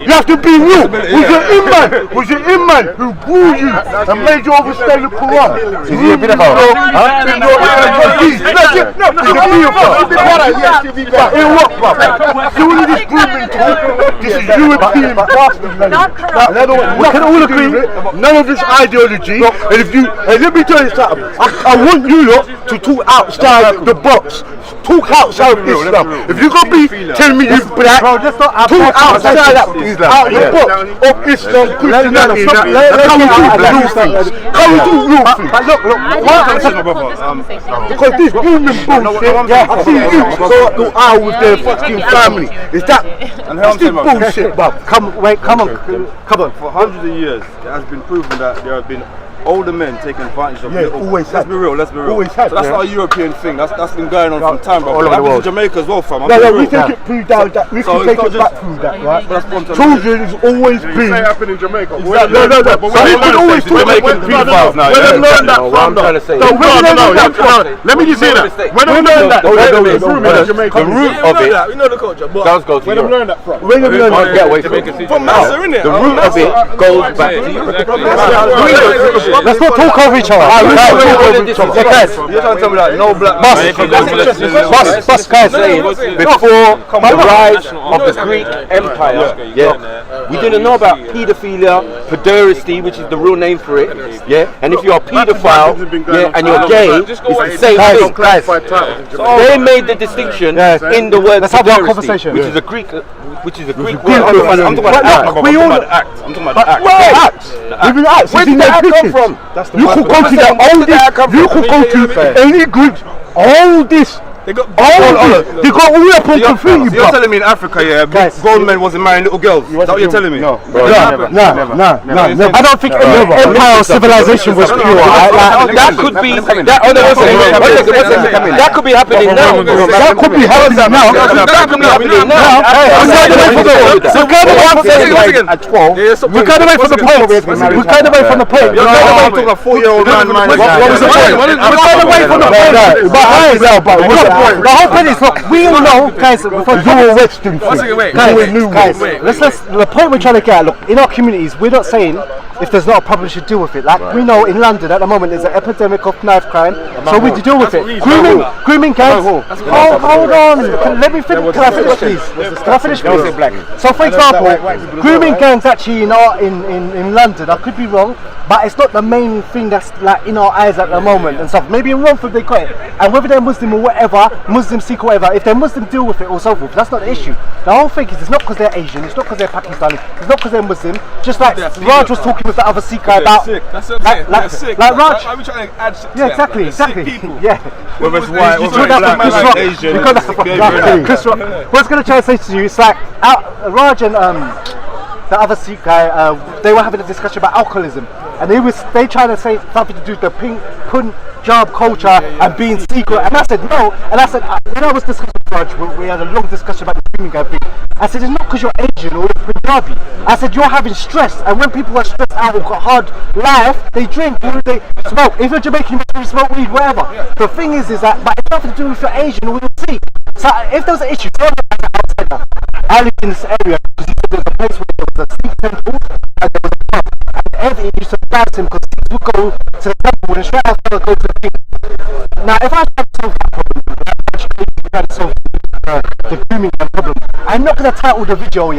You have to be real. Was your in-man who grew you and made you overstay the Quran? Is he a bit of a... He's a paedophile. In what, bruv? Doing this grooming talk, this is European bastard. We can all agree, none of this ideology. And if you, let me tell you something. I want you lot to talk outside the box. Talk outside of Islam. If you're gonna be telling me you're black, talk outside the box of Islam, Christianity. How we do real things. Because this grooming bullshit, I see you go up the aisle with their fucking family. Is that? That's this bullshit, bruv. Come on. For hundreds of years, it has been proven that there have been older men taking advantage of little. Always let's be real. Always had, so that's not a European thing. That's been going on from time, bro. All over the world. In Jamaica as well, fam. We take it through that. We can take it back through that, right? Children has always been. It happened in Jamaica. No. But we can always talk about pedophiles now. Where they learned that from, though? Let me just say that. Where they learned that? The root of it does go to Where they Europe. learned that from? Where they learned Can't get away from it. From Massa, innit? The root of it goes back to Europe. Let's not talk over each other. You're trying to tell me that no black Boss guys saying before the rise of the Greek Empire, we didn't know about paedophilia, pederasty, which is the real name for it, and if you're a paedophile, and you're gay, it's the same thing. They made the distinction in the word pederasty, which is a Greek word. I'm talking about the act. Where did that come from? You could go to the oldest. You could go to any Greek oldest. They got all up on graffiti. You're telling me in Africa, grown men wasn't marrying little girls? Is that what you're telling me? No. I don't think empire or civilization was pure. That could be. That could be happening now. That could be happening now. At 12, we got away from the Pope. We got away from the Pope. You're talking a 4-year-old man. What was the point? We got away from the Pope. The whole point is, look, we all know, guys, before you were Western, guys, the point we're trying to get at, look, in our communities, we're not saying if there's not a problem, we should deal with it. Like, we know in London at the moment there's an epidemic of knife crime, so we deal with it. Grooming gangs. Hold on, let me finish. Can I finish, please? So, for example, grooming gangs actually in London, I could be wrong, but it's not the main thing that's like in our eyes at the moment and stuff. Maybe in Romford they got it, and whether they're Muslim or whatever, Muslim, Sikh or whatever, if they're Muslim, deal with it or so forth. That's not the issue. The whole thing is it's not because they're Asian, it's not because they're Pakistani, it's not because they're Muslim. Just like Raj was talking with the other Sikh guy about, like Raj. I'm trying to add shit. Yeah, exactly. Yeah. Whether it's white, whether it's black, Asian, Chris Rock. What I was going to try to say to you is like Raj and the other Sikh guy, they were having a discussion about alcoholism, and they trying to say something to do with the Punjab culture and being secret. And I said no. And I said when I was discussing with Raj, we had a long discussion about the grooming guy thing. I said it's not because you're Asian or you're Punjabi. I said you're having stress, and when people are stressed out or got hard life, they drink or they smoke. If you're Jamaican, you smoke weed, whatever. The thing is that, but it's nothing to do with if you're Asian or you're Sikh. So if there's an issue, I lived in this area because there was a place where there was a Sikh temple and there was a pub, and everything used to embarrass him because Sikhs would go to the temple and straight after go to the thing. Now, if I try to solve that problem, try to solve the grooming problem, I'm not going to title the video,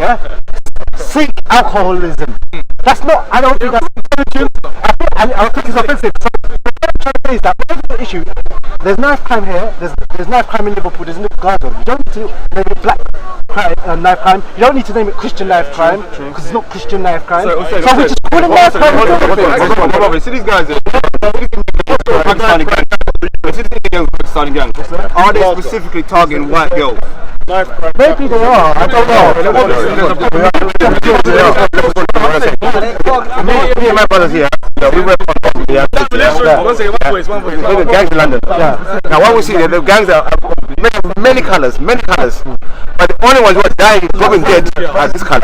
Sikh alcoholism. That's not. I don't think that's intelligent. I think it's offensive. So what I'm trying to say is that whatever the issue, there's knife crime here. There's knife crime in Liverpool. There's Glasgow. You don't need to name it black knife crime. You don't need to name it Christian knife crime because it's not Christian knife crime. So we just call it knife crime. See these guys. Pakistani gangs. Are they specifically targeting white girls? Maybe they are. I don't know. Me and my brothers here, we work on gangs in London. Now what we see, the gangs are many colours, but the only ones who are dying, dropping dead, are this colour.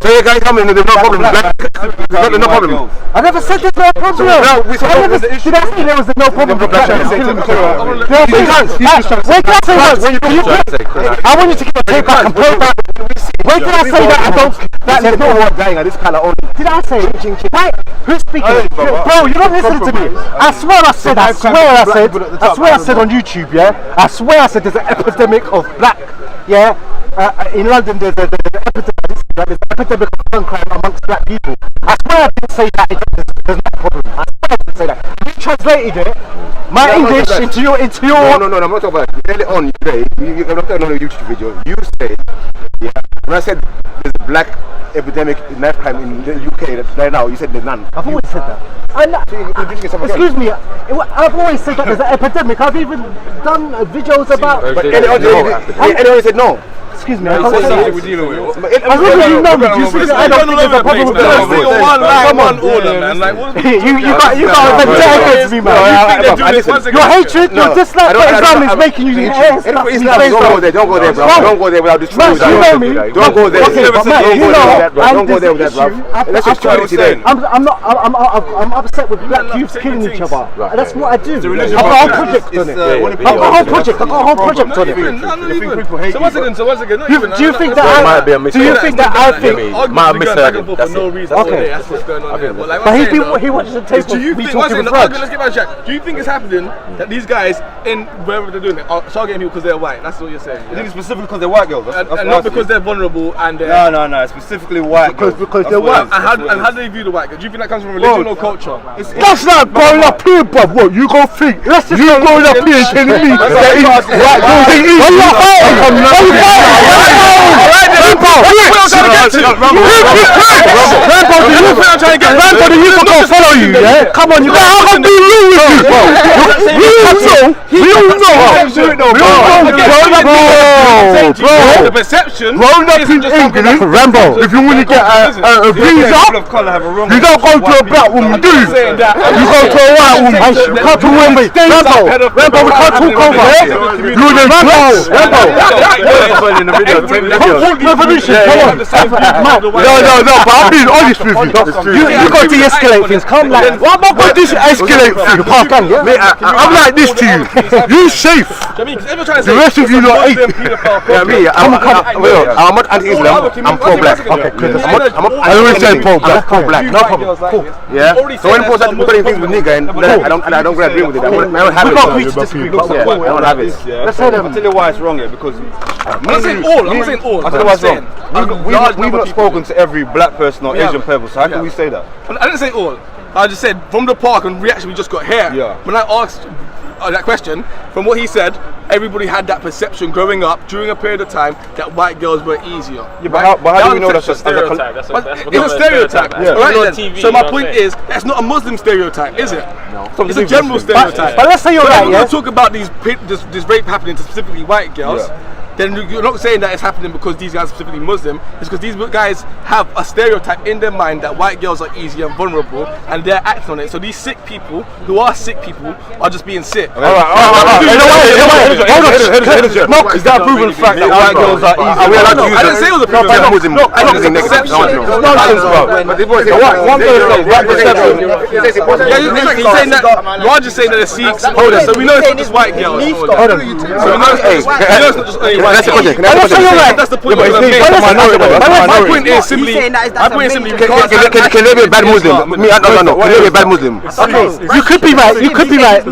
So you guys tell me there's no problem. There's no problem. I never said there's no problem. No, we said did I say there was no problem with black I I want you to get a tape back and play back. Wait, did I say that? I don't. That is not what gang. This kind of only. Did I say? Wait, who's speaking? Bro, you're not listening to me. I swear I said. I swear I said on YouTube. Yeah. I swear I said there's an epidemic of black. Yeah. In London, there's an epidemic of gun crime amongst black people. I swear I didn't say that. There's no problem. I swear I didn't say that. You translated it. My English into your. No, I'm not talking about it. Early on today, I'm not talking on a YouTube video. You said, yeah. When I said there's a black epidemic in knife crime in the UK right now, you said there's none. I've always said that. Excuse me, I've always said that there's an epidemic. I've even done videos about. But anyone said no. Excuse me, we're dealing with. I really know me. Do you see that I don't think there's a problem with that? One order, man. Like, you got a against me, man. Your hatred, your dislike for Islam is making you hate Islam. Don't go there, bro. Don't go there without destroying. You know me. Don't go there. Don't go there with that, bro. Let's just try it today. I'm upset with black youths killing each other. That's what I do. I've got a whole project on it. I've got a whole project on it. So once again, do you think that I think might have misheard him. for no reason? Okay. That's what's going on here. But he wanted to take me talking with Raj. Let's get back to Jack. Do you think it's happening that these guys in wherever they're doing it are targeting people because they're white? That's what you're saying. You think it's specifically because they're white girls? And not because they're vulnerable and no, specifically white girls. Because they're white. And how do they view the white girl? Do you think that comes from religion or culture? That's not going up here, bruv. What you gon' think? You going up here telling me that white girls ain't easy? Rambo, the youth will follow you, yeah? Come on, you got how can be real with you, bro? We all know. The perception. Growing up in England, Rambo, if you want to get a visa, you don't go to a black woman, do you? You go to a white woman. You can't talk over it. Rambo, we can't talk over it. You're the Rambo. Revolution, come on. No, but I'm being honest with you. You got to de-escalate things. Come like, why am I going to de-escalate things? I'm like this to you. You safe. The rest of you lot ain't. I'm not anti-Islam. I'm pro-black. Okay, I always said pro-black. No problem. Cool. Yeah. So when it goes out to putting things with nigga, and I don't agree with it. I don't have it. We can't preach disagree. I don't have it. Let's say them. I'll tell you why it's wrong here because I'm not saying all. I'll tell you why it's wrong. We've not spoken to every black person or Asian person, so how can we say that? I didn't say all. I just said from the park and reaction we just got here. Yeah. When I asked that question, from what he said, everybody had that perception growing up during a period of time that white girls were easier. Yeah, but how do we know that's a stereotype? stereotype? It's a stereotype. Yeah. Right then. So my point is, that's not a Muslim stereotype, is it? No. It's a general stereotype. But let's say you're right, When we talk about this rape happening to specifically white girls, then you're not saying that it's happening because these guys are specifically Muslim. It's because these guys have a stereotype in their mind that white girls are easy and vulnerable, and they're acting on it. So these sick people, who are sick people, are just being sick. Is that a proven fact that white girls are easy? I didn't say it was a proven fact. No, I don't think it's perception. He's saying that Raj is saying that the Sikhs, so we know it's not just white girls. So we know it's not just only white. That's the question. That's the point. My point is simply. Can they be a bad Muslim? No. Can they be a bad Muslim? Okay, you could be right. You could be right. Can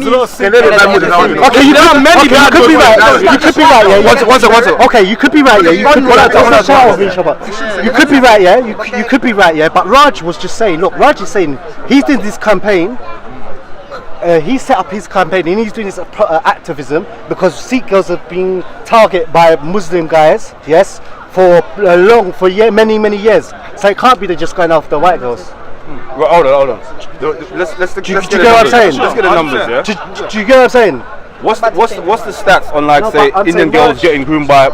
they be a bad Muslim? Okay, you could be right. You could be right. Yeah. One second. Okay, you could be right. Yeah. You could be right. Yeah. You could be right. Yeah. But Raj was just saying. Look, Raj is saying he did this campaign. He set up his campaign and he's doing this activism because Sikh girls have been targeted by Muslim guys, yes, for many years. So it can't be they're just going after white girls. Well, hold on. Let's do you get what I'm saying? Let's get the numbers, yeah. Do you get what I'm saying? What's the stats on say Indian girls getting groomed by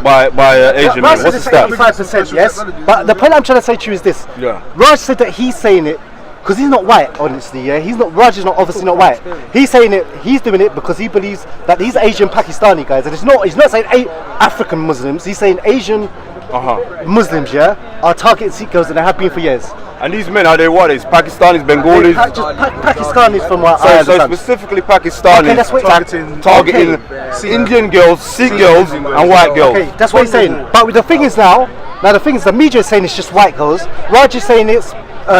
Asian men? What's the stats? 85%, yes. But the point I'm trying to say to you is this. Yeah. Raj said that he's saying it because he's not white, honestly, yeah. Raj is obviously not white. He's saying it, he's doing it because he believes that these Asian Pakistani guys, and he's not saying African Muslims, he's saying Asian Muslims, yeah, are targeting Sikh girls and they have been for years. And these men, are they what? It's Pakistanis, Bengalis? Pakistanis from what I understand. So specifically Pakistanis targeting Indian girls, Sikh girls and white girls. Okay, that's what he's saying. But the thing is now Now the thing is, the media is saying it's just white girls. Raj is saying it's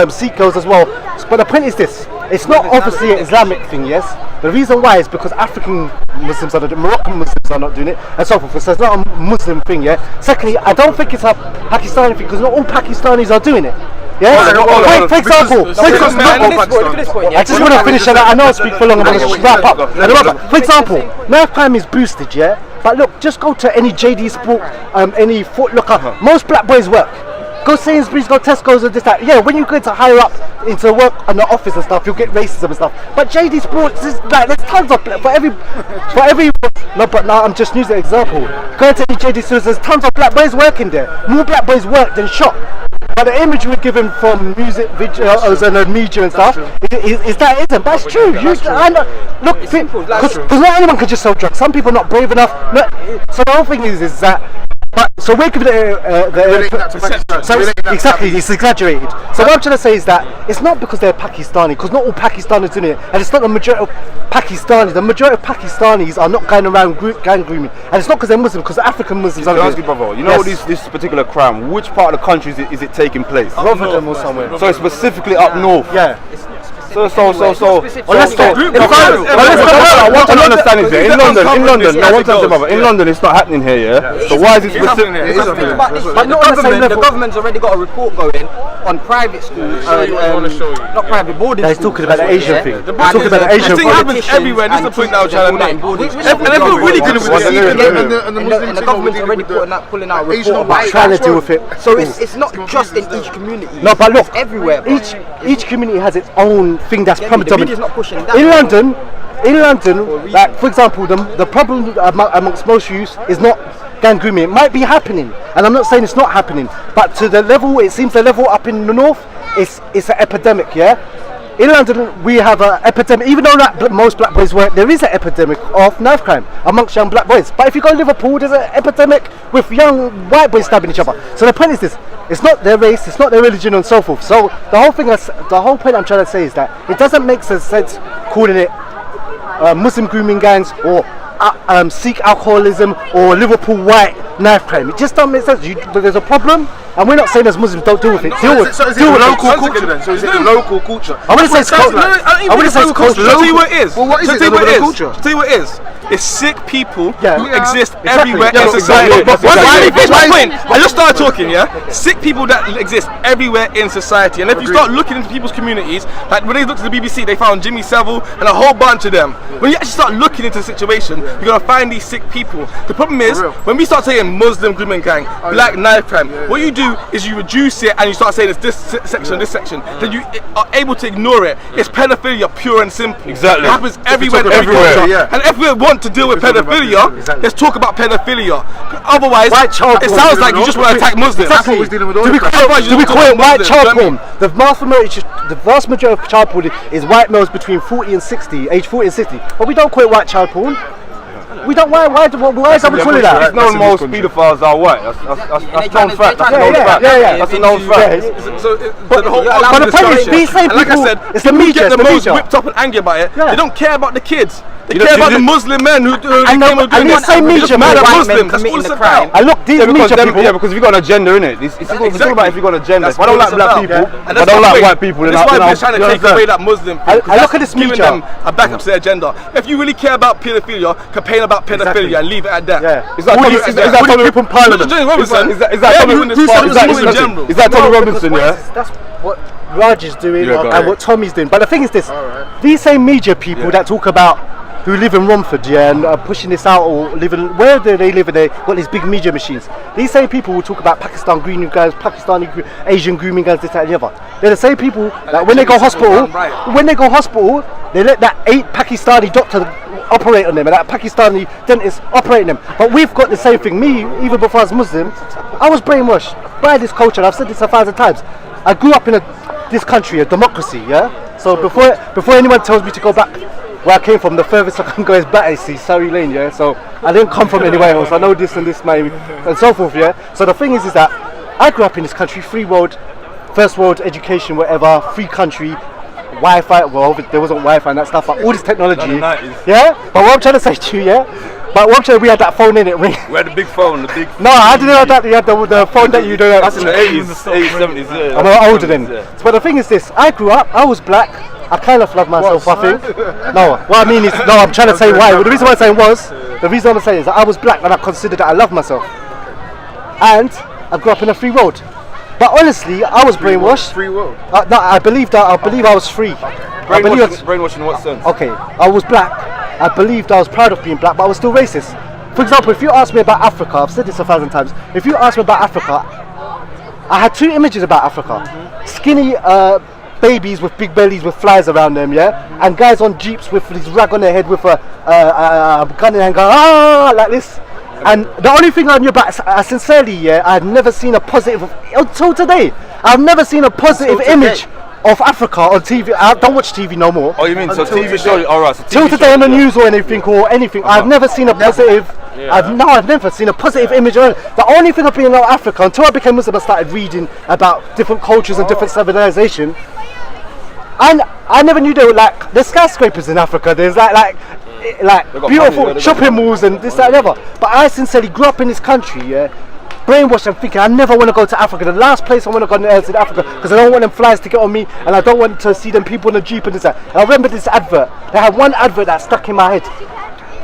Sikh girls as well. But the point is this: it's not obviously an Islamic thing. Yes. The reason why is because African Muslims are not doing it, Moroccan Muslims are not doing it, and so forth. So it's not a Muslim thing. Yeah. Secondly, I don't think it's a Pakistani thing because not all Pakistanis are doing it. Yeah. For example, I just want to finish that. I know I speak for long. I'm going to wrap up. For example, knife crime is boosted. Yeah. But look, just go to any JD Sport, any Foot Locker. Most black boys work. Go Sainsbury's, go Tesco's and this that. Yeah, when you go to higher up into work in the office and stuff, you'll get racism and stuff. But JD Sports is like there's tons of for every. No, but now I'm just using an example. Go to any JD Sports, there's tons of black boys working there. More black boys work than shop. But the image we're given from music videos and the media and stuff is that isn't. But it's true. Look, because not anyone can just sell drugs. Some people are not brave enough. So the whole thing is that. So we're giving exactly, it's exaggerated. So what I'm trying to say is that it's not because they're Pakistani, because not all Pakistanis doing it, and it's not the majority of Pakistanis. The majority of Pakistanis are not going around gang grooming, and it's not because they're Muslim, because African Muslims are. Ask you, brother, you know this particular crime. Which part of the country is it taking place? Rotherham or somewhere. So it's specifically up north. Yeah. So. What I want to understand is in London. No, one time, brother. In London, it's not happening here, yeah. So why is it specific? But the government's already got a report going on private schools, not private boarding schools. He's talking about the Asian thing. Talking about the Asian thing happens everywhere. This is the point that I was trying to make. And everyone's really good with it. And the government's already pulling out a report about trying to deal with it. So it's not just in each community. No, but look, everywhere. Each community has its own thing that's predominant. Not pushing that. In London, like for example, the problem amongst most youths is not gang grooming. It might be happening, and I'm not saying it's not happening, but to the level, it seems the level up in the north, it's an epidemic. Yeah. In London, we have an epidemic. Even though most black boys work, there is an epidemic of knife crime amongst young black boys. But if you go to Liverpool, there's an epidemic with young white boys stabbing each other. So the point is this: it's not their race, it's not their religion, and so forth. So the whole point I'm trying to say is that it doesn't make sense calling it Muslim grooming gangs or Sikh alcoholism or Liverpool white knife crime. It just doesn't make sense. There's a problem, and we're not saying as Muslims don't deal with it. So is it local culture then? So is it local culture? I wouldn't say it's culture. I wouldn't say it's culture. I'll tell you what it is. Well, what is it? I'll tell you what it is. It's sick people who exist exactly. everywhere in society. I just started talking, yeah? Sick people that exist everywhere in society. And if you start looking into people's communities, like when they looked at the BBC, they found Jimmy Savile and a whole bunch of them. When you actually start looking into the situation, you're going to find these sick people. The problem is, when we start saying Muslim grooming gang, black knife crime, what you do is you reduce it and you start saying it's this section, then you are able to ignore it. It's pedophilia, pure and simple. Exactly. It happens everywhere. And if we want to deal with pedophilia, let's talk about pedophilia. Otherwise, it sounds like you just want to attack Muslims. Exactly. Do we call it white child porn? The vast majority of child porn is white males between 40 and 60, age 40 and 60. But we don't call it white child porn. We don't. Why is someone calling that? It's known most paedophiles are white. That's known fact. That's a known fact. So the whole these same people, like I said, it's the media. Get the most whipped up and angry about it. They don't care about the kids. They care about the Muslim men who and these same media mad at Muslims. That's all it's about. I look, these media people. Yeah, because if you got an agenda, innit? It's all about if you got an agenda. If I don't like black people, if I don't like white people, then that's why they're trying to take away that Muslim thing. I look at this media. Giving them a backup to their agenda. If you really care about pedophilia, campaign about pedophilia and leave it at that. Is that Tommy Robinson? Parliament? Is that Tommy Robinson? Yeah. That's what Raj is doing and what Tommy's doing. But the thing is this: these same media people that talk about who live in Romford, and are pushing this out, or where do they live? And they got these big media machines. These same people will talk about Pakistan grooming guys, Asian grooming guys, this, that, and the other. They're the same people that when they go hospital, they let that 8 Pakistani doctor operate on them, and that Pakistani dentist operating them. But we've got the same thing. Me, even before I was Muslim, I was brainwashed by this culture. And I've said this 1,000 times. I grew up in this country, a democracy, yeah. So before anyone tells me to go back where I came from, the furthest I can go is Battersea, Surrey Lane, yeah. So I didn't come from anywhere else. I know this and this, maybe, and so forth, yeah. So the thing is that I grew up in this country, free world, first world education, whatever, free country, Wi-Fi. Well, there wasn't Wi-Fi and that stuff, but all this technology, yeah. But what I'm trying to say to you, yeah, But one time we had that phone in it ring. We had the big phone, the big. No, I didn't have that. You had the phone that you don't. That's in the 80s, 70s. Yeah. I'm older then. But the thing is this: I grew up. I was black. I kind of love myself. I think. No, what I mean is no. I'm trying to say why. The reason why I'm saying the reason I'm saying is that I was black and I considered that I love myself. And I grew up in a free world. But honestly, I was brainwashed. Free world. No, I believe I was free. Brainwashing in what sense? Okay, I was black. I believed I was proud of being black, but I was still racist. For example, if you ask me about Africa, I've said this 1,000 times. If you ask me about Africa, I had two images about Africa: skinny babies with big bellies with flies around them, and guys on jeeps with this rag on their head with a gun in hand, going like this. And the only thing I knew about, sincerely, I had never seen a positive, until today, I've never seen a positive image of Africa on TV. I don't watch TV no more. Oh, you mean so TV shows? Alright. Till today on the news or anything, I've never seen a positive. I've never seen a positive image. The only thing I've been about Africa until I became Muslim, I started reading about different cultures and different civilization. And I never knew there were like there's skyscrapers in Africa. There's like beautiful shopping malls and this, that, and the other. But I sincerely grew up in this country, brainwashed and thinking I never want to go to Africa. The last place I want to go is in Africa because I don't want them flies to get on me and I don't want to see them people in the jeep and this, that. And I remember this advert. They had one advert that stuck in my head.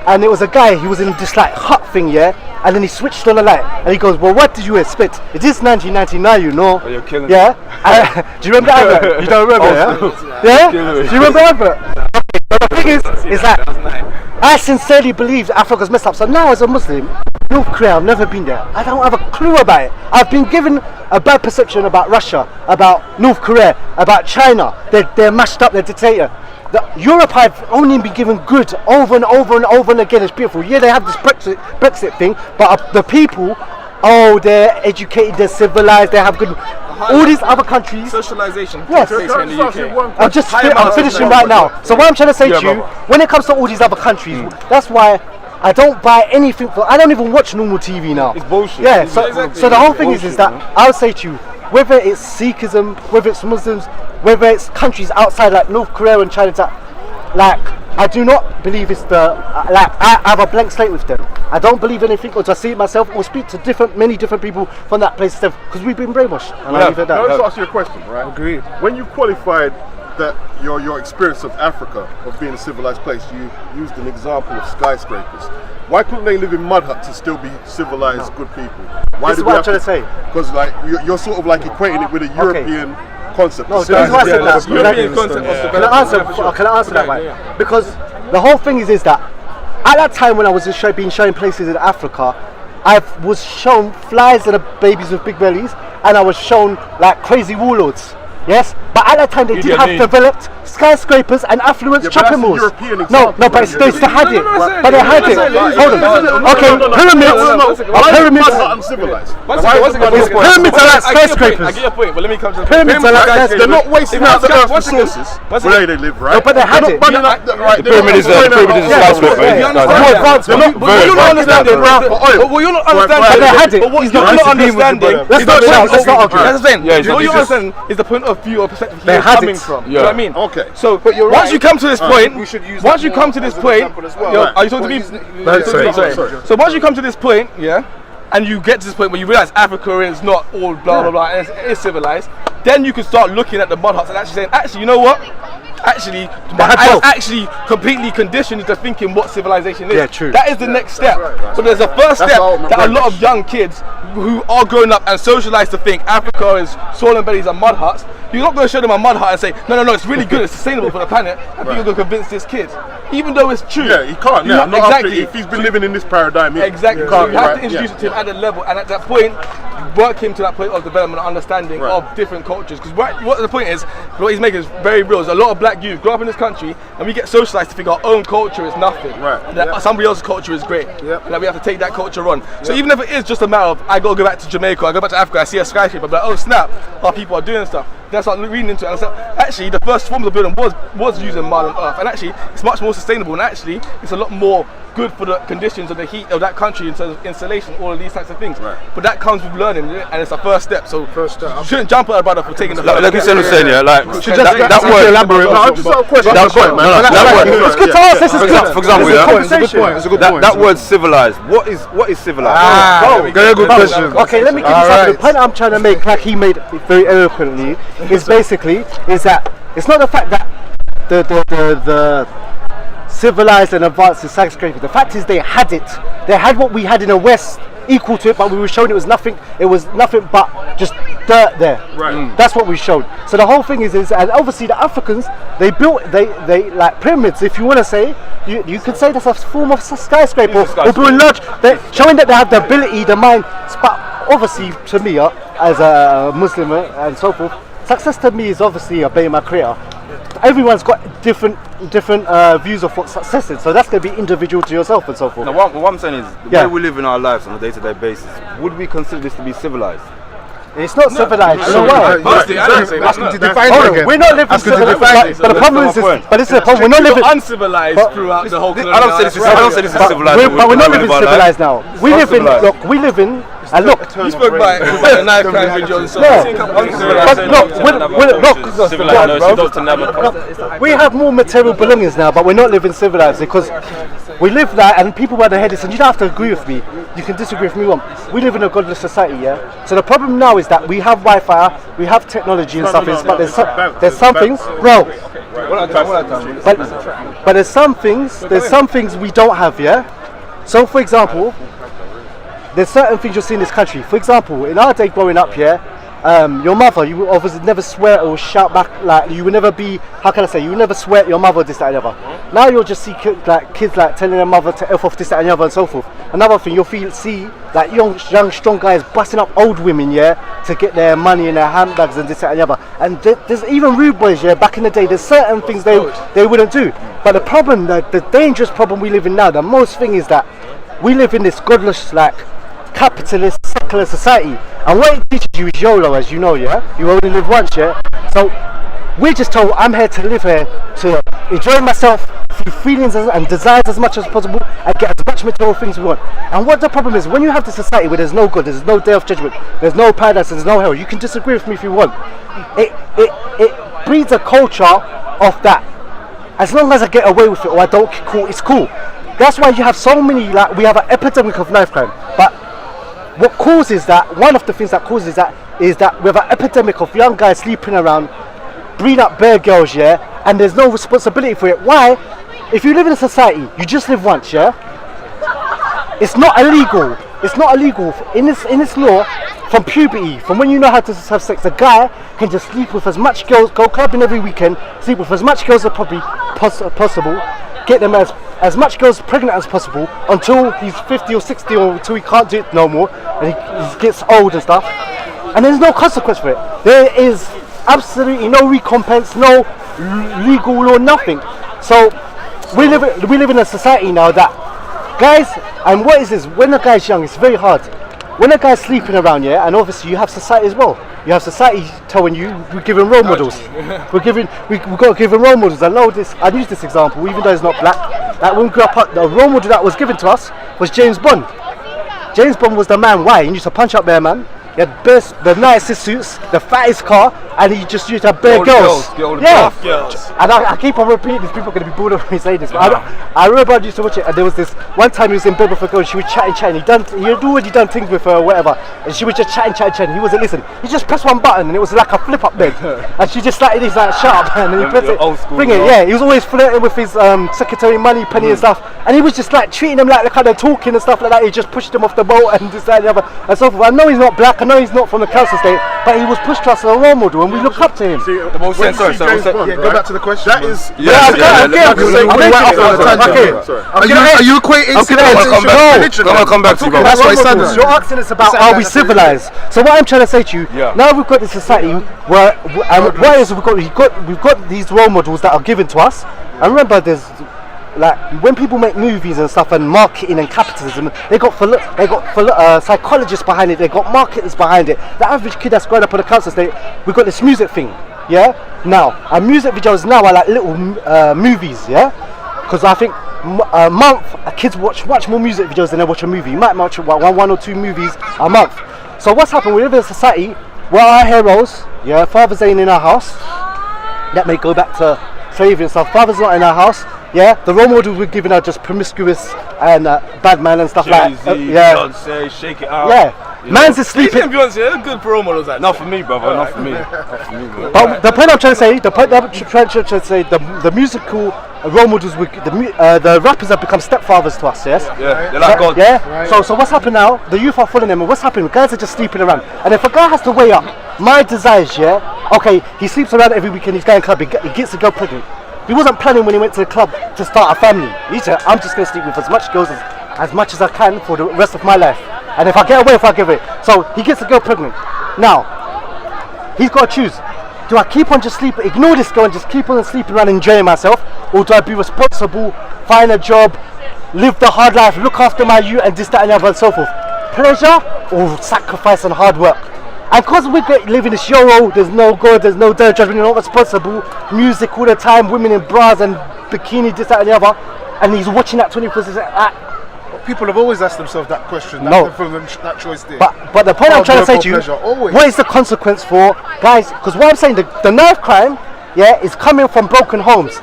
And it was a guy, he was in this like hut thing, and then he switched on the light and he goes, well, what did you expect? It is 1999, you know. Oh, you're killing me. Do you remember that advert? You don't remember, yeah? Do you remember that advert? Okay, but the thing is that I sincerely believe Africa's messed up. So now as a Muslim, North Korea, I've never been there. I don't have a clue about it. I've been given a bad perception about Russia, about North Korea, about China. They're mashed up, they're dictator. Europe I've only been given good over and over and over and again. It's beautiful. Yeah, they have this Brexit thing, but the people, they're educated, they're civilized, they have good. All these other countries. Socialization. Yes. I'm finishing right now. So what I'm trying to say to you, when it comes to all these other countries, that's why I don't buy anything. I don't even watch normal TV now. It's bullshit. Yeah. So the whole thing is that I would say to you, whether it's Sikhism, whether it's Muslims, whether it's countries outside like North Korea and China, I do not believe it's I have a blank slate with them. I don't believe anything or just see it myself or speak to many different people from that place because we've been brainwashed. And I leave it at that. Now let's ask you a question, right? Agreed. When you qualified that your experience of Africa, of being a civilized place, you used an example of skyscrapers. Why couldn't they live in mud huts and still be civilized, good people? Why this is what I'm trying to say. Because like you're sort of like equating it with a European concept. No, the reason why I said that. Can I answer that way? Yeah. Because the whole thing is that at that time when I was being shown places in Africa, I was shown flies and babies with big bellies, and I was shown like crazy warlords. Yes, but at that time they did have developed skyscrapers and affluent shopping malls. No, but they still had it. But they had it. Hold on. Okay, pyramids. Pyramids are like skyscrapers. I get your point, but let me come to the pyramids are like skyscrapers. They're not wasting out the earth's resources where they live, right? No, but they had it. The pyramid is a skyscraper. You're not understanding. Well, you're not understanding. But they had it. What you're not understanding. Let's not shout. Let's not argue. That's the thing. What you're understanding is the point of view or perspective you're coming from. You know what I mean? Okay. So once you come to this point, are you talking to me? Sorry. So once you come to this point, and you get to this point where you realize Africa is not all blah blah blah, and it's civilized, then you can start looking at the mud huts and actually saying, actually, you know what? Actually, I was actually completely conditioned into thinking what civilization is. Yeah, true. That is the next step. But there's a first step that a lot of young kids who are growing up and socialized to think Africa is swollen bellies and mud huts. You're not going to show them a mud hut and say, no, it's really good, it's sustainable for the planet. I think you're going to convince this kid, even though it's true. Yeah, he can't. Exactly. If he's been living in this paradigm, exactly. So you have to introduce it to him at a level, and at that point, work him to that point of development and understanding of different cultures. Because what the point is, what he's making is very real. There's a lot of black youth grow up in this country, and we get socialized to think our own culture is nothing. And that somebody else's culture is great. And that we have to take that culture on. So even if it is just a matter of I go back to Jamaica, I go back to Africa, I see a skyscraper, I'm like, oh snap, our people are doing stuff. Then I start reading into it and I said, actually the first forms of building was using mud and earth, and actually it's much more sustainable, and actually it's a lot more good for the conditions of the heat of that country in terms of insulation, all of these types of things. But that comes with learning, and it's a first step. So you shouldn't jump at a brother for taking the first Like step. you said, yeah, like that word. Elaborate. No, I'm just got a question. It's good to ask. This is good. For example, It's a good point. that word civilized. What is civilized? Very good question. Okay, let me give you something. The point I'm trying to make, like he made it very eloquently, is basically that it's not the fact that the civilized and advanced is skyscraper. The fact is they had it. They had what we had in the West equal to it, but we were shown it was nothing. It was nothing but just dirt there. Right. That's what we showed. So the whole thing is and obviously the Africans, they built they like pyramids. If you want to say, you could say that's a form of skyscraper or building large. They're showing that they have the ability, the mind. But obviously, to me, as a Muslim and so forth, success to me is obviously obeying my creator. Everyone's got different views of what success is, so that's going to be individual to yourself and so forth. Now, what I'm saying is, the way we live in our lives on a day-to-day basis, would we consider this to be civilized? It's not civilized. You know why? Honestly, I don't say that's not. We're not living civilized. But the problem is this. But this is the problem. We're not living uncivilized throughout the whole. I don't say this is civilized. But we're not living civilized now. We live in. Look, we live in. And look, you spoke about the knife crime video and so we have more material belongings now, but we're not living civilized because we live that, and people wear their heads, and you don't have to agree with me. You can disagree with me. We live in a godless society, yeah. So the problem now is that we have Wi-Fi, we have technology and stuff, but there's some things, bro. But there's some things we don't have, yeah. So for example, there's certain things you'll see in this country. For example, in our day growing up here, your mother, you would obviously never swear or shout back, like you would never be, how can I say, you would never swear at your mother, this, that and the other. Now you'll just see kids like telling their mother to F off, this, that and the other and so forth. Another thing, you'll see like young strong guys busting up old women, yeah, to get their money in their handbags and this, that and the other. And there's even rude boys, yeah, back in the day, there's certain things they wouldn't do. But the problem, the dangerous problem we live in now, the most thing is that we live in this godless, like, capitalist, secular society, and what it teaches you is YOLO, as you know, yeah? You only live once, yeah? So we're just told I'm here to live here to enjoy myself through feelings and desires as much as possible and get as much material things we want. And what the problem is, when you have the society where there's no good, there's no day of judgment, there's no paradise, there's no hell, you can disagree with me if you want. It breeds a culture of that. As long as I get away with it or I don't, cool, it's cool. That's why you have so many, like, we have an epidemic of knife crime. But what causes that, one of the things that causes that is that we have an epidemic of young guys sleeping around, breeding up bare girls, yeah, and there's no responsibility for it. Why? If you live in a society, you just live once, yeah? It's not illegal. It's not illegal. In this law, from puberty, from when you know how to have sex, a guy can just sleep with as much girls, go clubbing every weekend, sleep with as much girls as possible, get them as much girls pregnant as possible until he's 50 or 60 or until he can't do it no more and he gets old and stuff, and there's no consequence for it. There is absolutely no recompense, no legal law, nothing. So we live in a society now that guys, and what is this, when a guy's young it's very hard. When a guy's sleeping around, yeah, and obviously you have society as well. You have society telling you we're giving role models. We've got to give him role models. I know this. I use this example, even though it's not black. Like when we grew up, the role model that was given to us was James Bond. James Bond was the man. Why? He used to punch up bare man. He had the nicest suits, the fattest car, and he just used to have bare girls. Yeah. And I keep on repeating this. People are going to be bored of me saying this. But I remember I used to watch it, and there was this one time he was in bed with a girl, and she was chatting. He had already done things with her or whatever, and she was just chatting. He wasn't listening. He just pressed one button, and it was like a flip up bed. And she just like, he's like, shut up, and then he pressed it. Bring it, yeah. He was always flirting with his secretary, money, penny and stuff, and he was just like treating them like kind of talking and stuff like that. He just pushed them off the boat and this, that, and the other, and so forth. I know he's not black. I know he's not from the council state, but he was pushed to us as a role model, and we look up to him. See, the most sense. Go back to the question. That is. Are you equating civilization with religion? I'm gonna come back to you, bro. That's what it's done. You're asking us about are we civilized? So what I'm trying to say to you, now we've got this society where, what is we've got these role models that are given to us. And remember, there's like when people make movies and stuff and marketing and capitalism, they got psychologists behind it, they got marketers behind it. The average kid that's growing up on the council estate, we've got this music thing, yeah. Now, our music videos now are like little movies, yeah. Because I think a month, kids watch more music videos than they watch a movie. You might watch one or two movies a month. So what's happened? We live in a society where our heroes, fathers ain't in our house. That may go back to slavery and stuff. Fathers not in our house. The role models we're giving are just promiscuous and bad man and stuff like that. Beyonce, shake it out. Man's is sleeping. Beyonce, they're good role models. Not for me, brother. Not for me. But the point I'm trying to say, the musical role models, the rappers have become stepfathers to us. Yes. Yeah, they're like God. Right. So what's happened now? The youth are following them, and what's happening? Guys are just sleeping around. And if a guy has to weigh up my desires, okay, he sleeps around every weekend. He's going to club. He gets a girl pregnant. He wasn't planning when he went to the club to start a family. He said, I'm just going to sleep with as much girls as much as I can for the rest of my life. And if I get away, if I give it. So he gets a girl pregnant. Now, he's got to choose. Do I keep on just sleeping, ignore this girl and just keep on sleeping around enjoying myself? Or do I be responsible, find a job, live the hard life, look after my youth and this, that and the other and so forth? Pleasure or sacrifice and hard work? And because we live in this Euro, there's no God, there's no dirt judgment, you're not responsible, music all the time, women in bras and bikini, this, that and the other, and he's watching that 24/7. People have always asked themselves that question. That choice there. But the point I'm trying to say to you, what is the consequence for guys? Because what I'm saying, the knife crime, is coming from broken homes,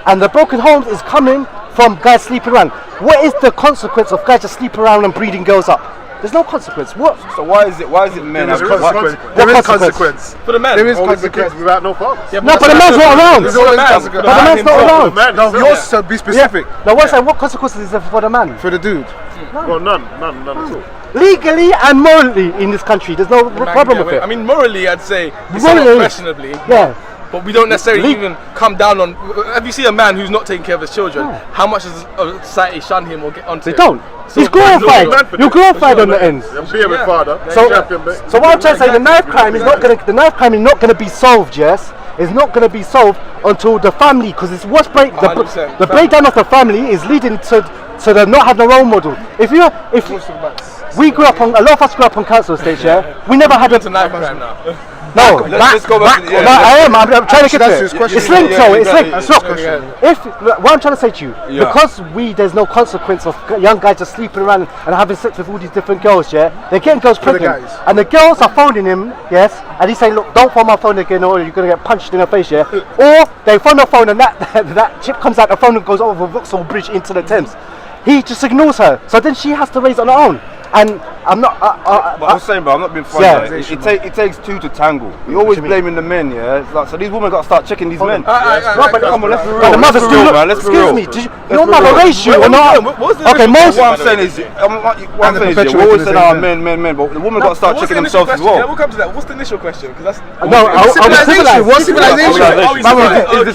and the broken homes is coming from guys sleeping around. What is the consequence of guys just sleeping around and breeding girls up? There's no consequence. What? So why is it men? There is consequence. For the men. There is consequence without no fathers. No, but the man's not around. There's always consequence. But the man's not around. No, yours to be specific. Now what consequences is there for the man? For the dude. Well, none at all. Legally and morally in this country, there's no problem with it. I mean, morally, I'd say, Morally, questionably. But we don't necessarily even come down on. If you see a man who's not taking care of his children, how much does society shun him or get onto him? They don't. He's glorified. You're glorified on the ends. Be a father. So what I'm trying to say, the knife crime is not going to be solved. Yes, it's not going to be solved until the family, because it's what's the breakdown of the family is leading to them not having a role model. If we grew up on, a lot of us grew up on council estates, we never had a knife crime now. No, let's go back to I'm trying to get to it. question. It's linked, so it's linked. What I'm trying to say to you, because there's no consequence of young guys just sleeping around and having sex with all these different girls, they're getting girls pregnant, and the girls are phoning him, and he's saying, look, don't phone my phone again, or you're gonna get punched in the face, or they phone the phone and that chip comes out the phone and goes over Vauxhall Bridge into the Thames. He just ignores her, so then she has to raise it on her own. And I'm not. But I'm saying, bro, I'm not being funny. It takes two to tangle. You're always blaming the men, It's like, so these women got to start checking these men. Come on, let's be real. The mothers do. Excuse me, your mother raised you or not? Okay, most. What I'm saying is, we're always saying, men, but the women got to start checking themselves as well. We'll come to that. What's the initial question? Because that's civilization. What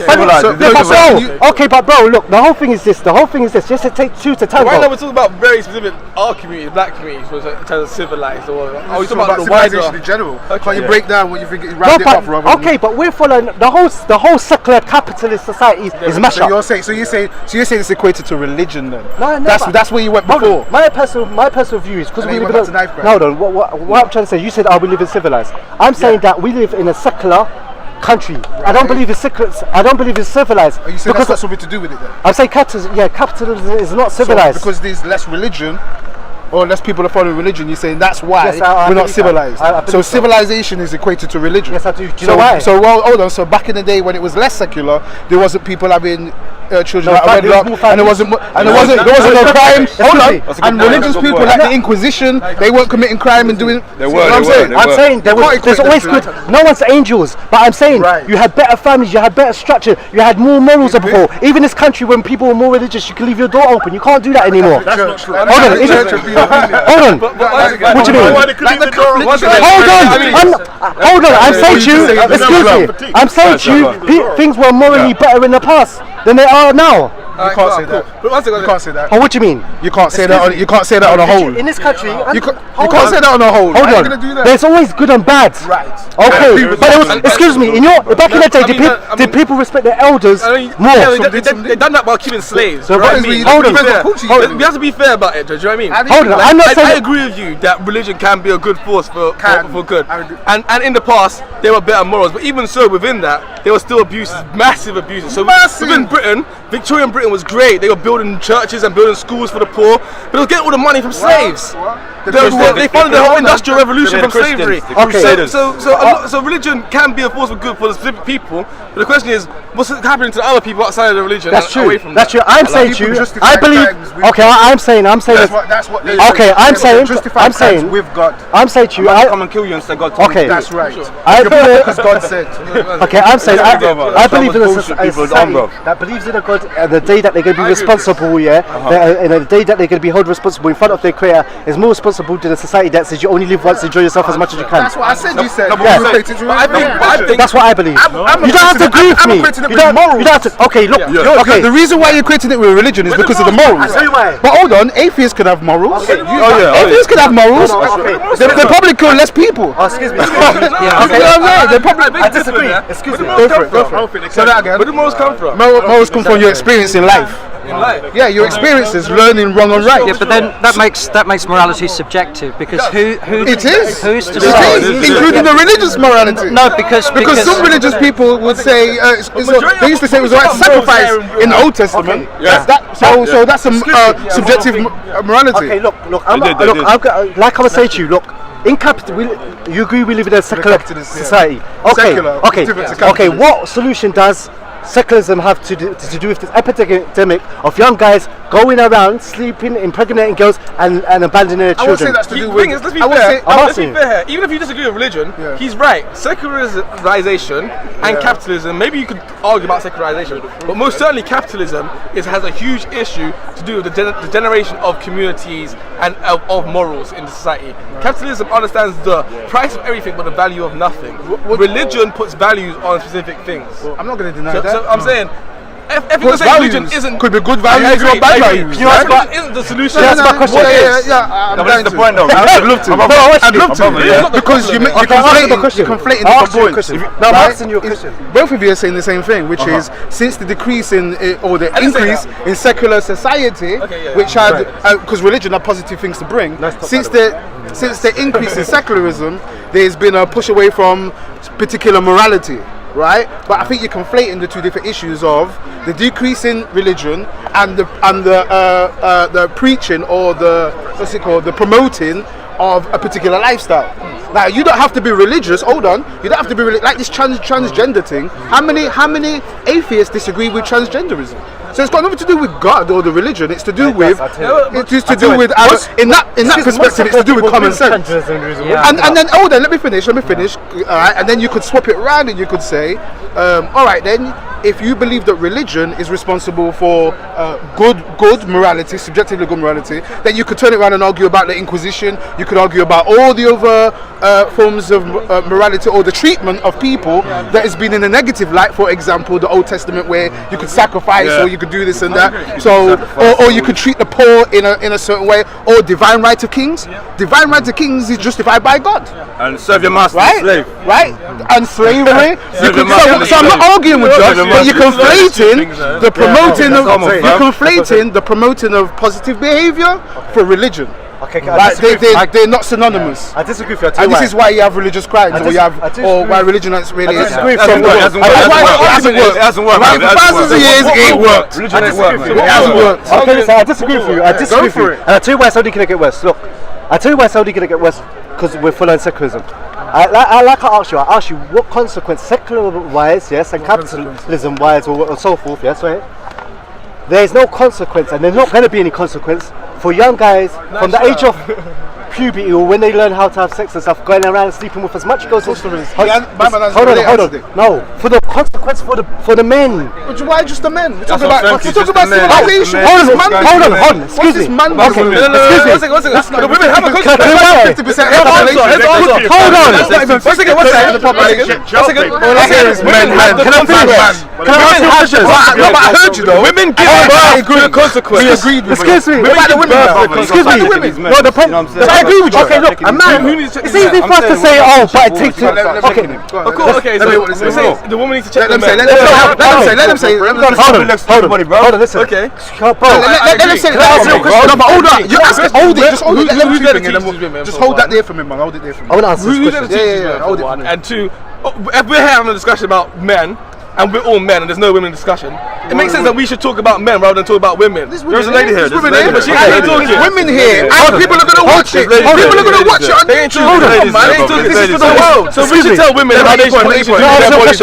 civilization? Okay, but bro, look, the whole thing is this. Yes, it takes two to tango. Right now we're talking about very specific our community, black community. In terms of civilized, or are we talking about the civilization wider in general? Okay, Can you break down what you think? Round it up, rather okay, but we're following the whole secular capitalist society is mashed up. You're saying it's equated to religion then? No, that's where you went before. My personal view is because we live in what I'm trying to say. You said, we live in civilized. I'm saying that we live in a secular country. I don't believe it's civilized. Are you saying that's got something to do with it then? I'm saying capitalism is not civilized. So because there's less religion, or less people are following religion, you're saying that's why I we're not civilized. So civilization is equated to religion. Yes, I do. Do you know why? So hold on. So back in the day when it was less secular, there wasn't people having children out of wedlock, and there wasn't no crime. Hold on. And religious people like the Inquisition, they weren't committing crime and doing. I'm saying there's always good. No one's angels, but I'm saying you had better families, you had better structure, you had more morals than before. Even this country, when people were more religious, you could leave your door open. You can't do that anymore. That's not true. Hold on. What do you mean? Hold on. I'm saying to you. Excuse me. I'm saying to you, things were morally better in the past than they are now. You can't say that. You can't say that. Oh, what do you mean? You can't say that. You can't say that on a whole. In this country, you can't say that on a whole. Hold on. There's always good and bad. Right. Okay. But it was. Excuse me. Back in the day, did people respect their elders more? They done that while killing slaves. Hold on. We have to be fair about it. Do you know what I mean? Hold on. I'm not saying. I agree with you that religion can be a good force for good. And in the past, there were better morals. But even so, within that, there were still abuses, massive abuses. So within Britain, Victorian Britain Britain was great. They were building churches and building schools for the poor, but they were getting all the money from slaves. They funded the whole industrial revolution from slavery. So religion can be a force of good for the specific people, but the question is, what's happening to the other people outside of the religion? That's true. Away from That's true. I'm saying to you, I believe. Okay, I'm saying. That's what they Okay, I'm saying. with God. I'm saying to you, I come and kill you and say God told me. okay. That's right. I believe. Because God said. Okay, I'm saying I believe in a bullshit people society done, bro. that believes in a God, and the day that they're going to be responsible, and the day that they're going to be held responsible in front of their Creator is more responsible than a society that says you only live once, enjoy yourself as much as you can. That's what I said. You said. I think That's what I believe. You don't have to agree with me. You don't have to. Okay, look. Okay. The reason why you're creating it with religion is because of the morals. I'll tell you why. But hold on, atheists can have morals. Okay. Atheists can have morals. They probably kill less people. Oh, excuse me. I disagree. Excuse me. Go for it. Say that again. where do morals come from? Morals come from your experience in life. Yeah, your experiences, learning wrong and right. Yeah, but then that makes morality subjective because who It is. who's to It decide? is, including the religious morality. No, because some religious people would say they used to say it was right to sacrifice in the Old Testament. So that's a subjective morality. Okay, look. Like I was saying to you, look. In you agree we live in a secular society? Okay, okay. What solution does secularism have to do with this epidemic of young guys going around sleeping, impregnating girls, and abandoning their children? I would say that's to do with. Let's be fair. Even if you disagree with religion, he's right. Secularization and capitalism. Maybe you could argue about secularization, but most certainly capitalism has a huge issue to do with the generation of communities and of morals in the society. Capitalism understands the price of everything but the value of nothing. Religion puts values on specific things. I'm not going to deny that. So I'm saying, if you say religion isn't could be good values or bad values. Religion isn't the solution. That's my question. That's the point, though. I'd love to. I'd love to. Because you're conflating the points. No, I'm asking you a question. Both of you are saying the same thing, which is since the decrease in or the increase in secular society, which had because religion had positive things to bring. Since the increase in secularism, there's been a push away from particular morality. Right, but I think you're conflating the two different issues of the decrease in religion and the preaching or the promoting of a particular lifestyle. Now you don't have to be religious. Hold on, you don't have to be like this transgender thing. How many atheists disagree with transgenderism? So it's got nothing to do with God or the religion. It's to do with in that perspective. It's to do with common sense. And then let me finish. And then you could swap it around and you could say, all right then. If you believe that religion is responsible for good morality, subjectively good morality, then you could turn it around and argue about the Inquisition. You could argue about all the other forms of morality or the treatment of people that has been in a negative light. For example, the Old Testament, where you could sacrifice or you could do this and that. So, or you could treat the poor in a certain way. Or divine right of kings. Divine right of kings is justified by God. And serve your master, slave. Right? And slavery. So I'm not arguing with you. But you're conflating the promoting of positive behaviour for religion. Okay, they're not synonymous. I disagree with you. And this is why you have religious crimes, or why religion is really. I disagree. It hasn't worked. For thousands of years, it ain't worked. Religion hasn't worked. It hasn't worked. Okay, so I disagree with you. Go for it. And I tell you why it's only going to get worse. Look, I tell you why it's only going to get worse because we're following secularism. I asked you what consequence, secular-wise, yes, and capitalism-wise, or so forth, yes, right? There is no consequence, and there's not going to be any consequence for young guys from the age of puberty or when they learn how to have sex and stuff, going around and sleeping with as much girls as possible. Hold on. No, for the consequence for the men. But why just the men? We're talking about civilization. Hold on. Excuse me. Excuse me. The women have a consequence. 50% of the population. Hold on. One second. All I hear is men. Can I finish? Can I ask you questions? No, but I heard you though. Women give birth to the consequence. We agreed with Excuse me. What about the women? Excuse me. No, the problem. I agree with you. Okay, look, a man. It's easy for us to say, but it takes to. Okay, so the woman needs to check the men. Let them say. Hold on, listen. Okay. Let them say. No, but hold on. You ask. Hold it. Just hold it. Let them speak, and then just hold that there for me, man. Hold it there for me. I want to answer this question. Yeah. Hold it. And two, if we're having a discussion about men, and we're all men and there's no women in discussion, it makes sense that we should talk about men rather than talk about women. There's a lady here. There's women here. But she ain't talking. There's women here, and people are gonna watch it. People are gonna watch it. They ain't talking. They ain't talking. This is for the world. So we should tell women how they should do their body.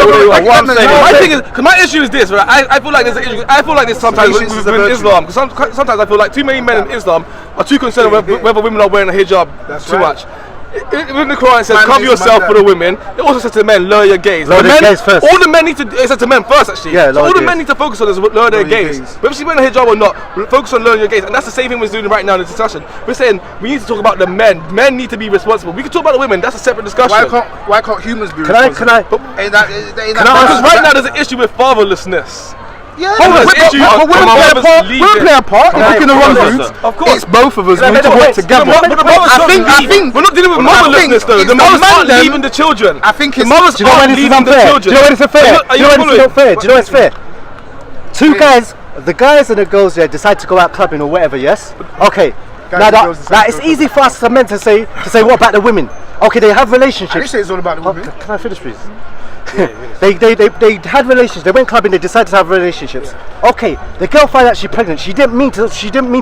My thing is, because my issue is this, right? I feel like there's an issue. I feel like this sometimes within Islam. Because sometimes I feel like too many men in Islam are too concerned whether women are wearing a hijab too much. When the Quran says cover yourself for the women, it also says to the men lower your gaze. Lower their gaze first. All the men need to. It says to men first actually. Yeah, so all the gaze. men need to focus on is lower their gaze. Whether she's wearing a hijab or not, focus on lowering your gaze, and that's the same thing we're doing right now in the discussion. We're saying we need to talk about the men. Men need to be responsible. We can talk about the women. That's a separate discussion. Why can't humans be Can I? responsible? Because right now there's an issue with fatherlessness. Yeah, women play a part. If we're in the wrong route, of course. it's both of us. We need to work together. I think we're not dealing with motherlessness though. The mothers aren't leaving the children. I think the it's. mothers aren't leaving the children. Do you know what is unfair? Are you following? Do you know what's fair? Two guys, the guys and the girls, decide to go out clubbing or whatever. Yes. Okay. Now that it's easy for us men to say what about the women? Okay, they have relationships. I didn't say it's all about the women. Can I finish, please? They had relations. They went clubbing. They decided to have relationships. Okay, the girl found out she's pregnant. She didn't mean to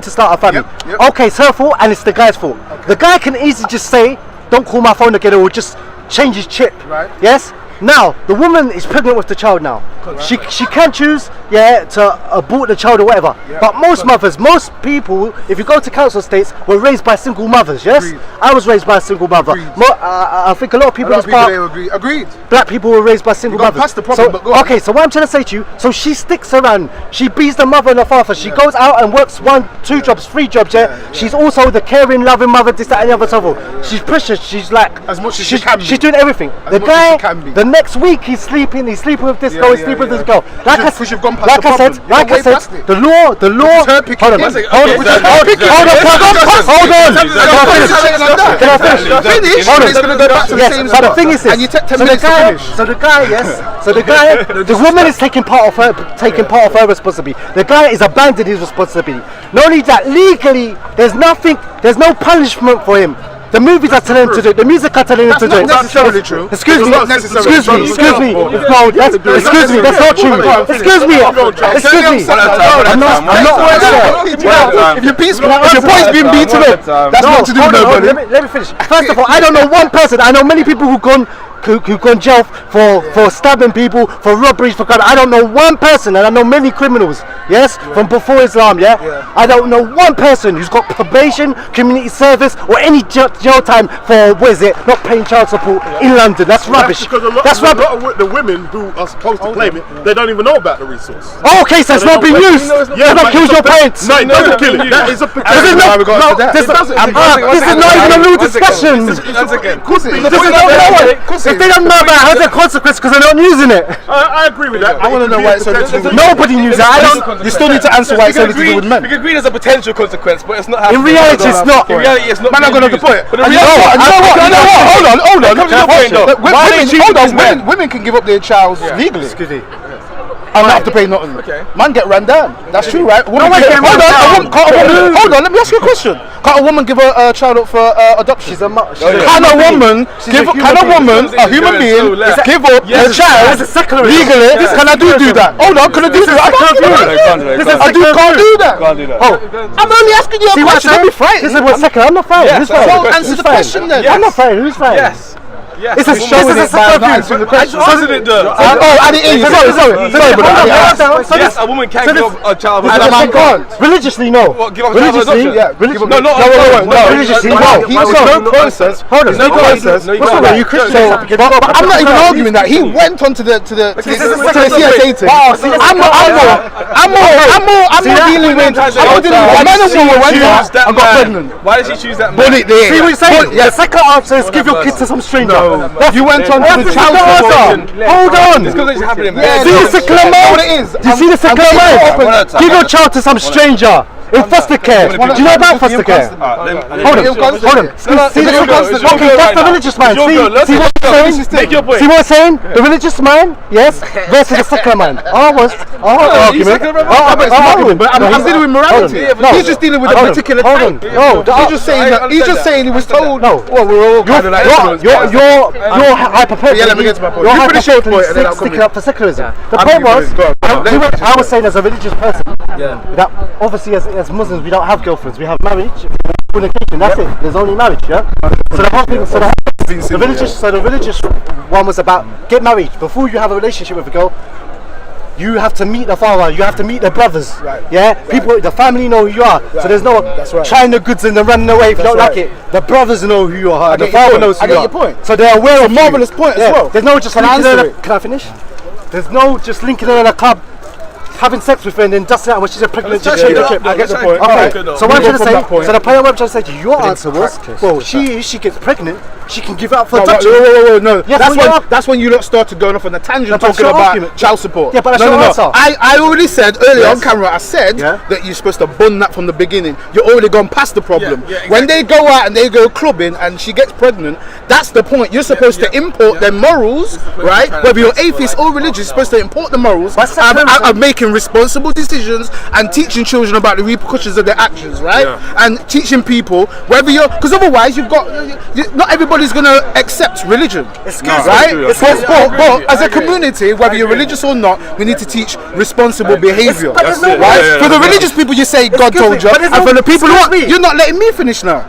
start a family. Yep. Okay, it's her fault, and it's the guy's fault. The guy can easily just say, "Don't call my phone again," or just change his chip. Right. Yes. Now the woman is pregnant with the child. Now she can choose to abort the child or whatever. But most mothers, most people, if you go to council estates, were raised by single mothers. Yes. Agreed. I was raised by a single mother. I think a lot of people. Agreed. Black people were raised by single mothers. Past the problem, but go on. Okay, so what I'm trying to say to you, so she sticks around, she beats the mother and the father, she goes out and works 1, 2 jobs, 3 jobs, she's also the caring, loving mother, this, that, and the other, so she's precious, she's like, as much as she can be. She's doing everything. The guy, the next week he's sleeping with this girl, he's sleeping with this girl. Like I said, the law, hold on. Can I finish? Hold on. But the thing is this. The woman is taking part of her responsibility. The guy is abandoning his responsibility. Not only that, legally, there's no punishment for him. The movies are telling him to do it. The music are telling him to do it. That's not necessarily true. Excuse me. No, that's not true. Excuse me. I'm not. If your boy's being beaten up, that's not to do with nobody. Let me finish. First of all, I don't know one person. I know many people who've gone jail for stabbing people, for robberies, for crime. I don't know one person, and I know many criminals. Yes, from before Islam. I don't know one person who's got probation, community service, or any jail time for not paying child support in London. That's rubbish. That's rubbish. A lot of the women who are supposed to claim it, they don't even know about the resource. Okay, so it's not being used. That kills your parents. No, it doesn't kill it. That is a potential. This is not even a real discussion. If they don't know about it, how's the consequence? Because they're not using it. I agree with that. I want to know why it's so difficult. Nobody uses it. You still need to answer why it's so difficult with men. We can agree there's a potential consequence, but it's not. In reality, it's not. In reality, it's not. Man, I'm going to put it. But you know what? Hold on. Women can give up their child legally. And not have to pay nothing. Okay. Man get ran down. That's true, right? Hold on, let me ask you a question. Can't a woman give a child up for adoption? Can a woman, a human being, give up a child legally? Can I do that? Hold on, can I do that? I can't do that. I'm only asking you a question. Let me fight. This is 1 second. I'm not fighting. Who's fighting? So answer the question then. I'm not fighting. Who's fighting? Yes. It's a show. This is a question. It does. And it is. Sorry. Yes, a woman can give a child. And a man can't. Religiously, no. Give a child adoption? Yeah. No. Religiously, no. There's no process. Hold on. There's no process. You Christian. But I'm not even arguing that. He went on to the CSA. I'm more dealing with men and women went and got pregnant. Why did she choose that man? Bullet there. See what you're saying? The second answer is give your kids to some stranger. You went on to the child support. Hold on. This conversation happening. See the secular man? What it is? Do you see the secular man? Give your child to some stranger. in foster care. Do you know about foster care? Hold on. See that's the religious mind. See what I'm saying? See what I'm saying? The religious mind, yes, versus the secular mind. Argument. But I'm dealing with morality. He's just dealing with a particular type. He's just saying he was told. No. Well, we're all kind of like you're hyperpolarized. Yeah, let me get to my point. You finish your point and then I'll come sticking up for secularism. The point was, I was saying as a religious person, that obviously as Muslims we don't have girlfriends, we have marriage, fornication, that's it. There's only marriage, yeah? So the whole thing, the religious one was about get married. Before you have a relationship with a girl, you have to meet the father, you have to meet the brothers, people, the family know who you are, so there's no China goods and then running away if you don't like it. The brothers know who you are, the father knows who you are. I get your point. So they're aware of you. Marvelous point as well. There's no just linking her in a, can I finish? There's no just linking her in a club, having sex with her and then dusting out when she's pregnant. I get the point. Okay, so what I'm trying to say, so the point I'm trying to say to you, your answer was, well, if she gets pregnant, she can give up for adoption. No. That's when you lot started going off on a tangent talking about child support. Yeah, but that's your answer. I already said earlier on camera, I said that you're supposed to bun that from the beginning. You're already gone past the problem. When they go out and they go clubbing and she gets pregnant, that's the point. You're supposed to import their morals, right? Whether you're atheist or religious, you're supposed to import the morals of making responsible decisions and teaching children about the repercussions of their actions, right? And teaching people whether you're, because otherwise you've got, not everybody's going to accept religion, right? But as a community, whether you're religious or not, we need to teach responsible behaviour, right? For the religious people, you say God told you, and for the people who are, you're not letting me finish now.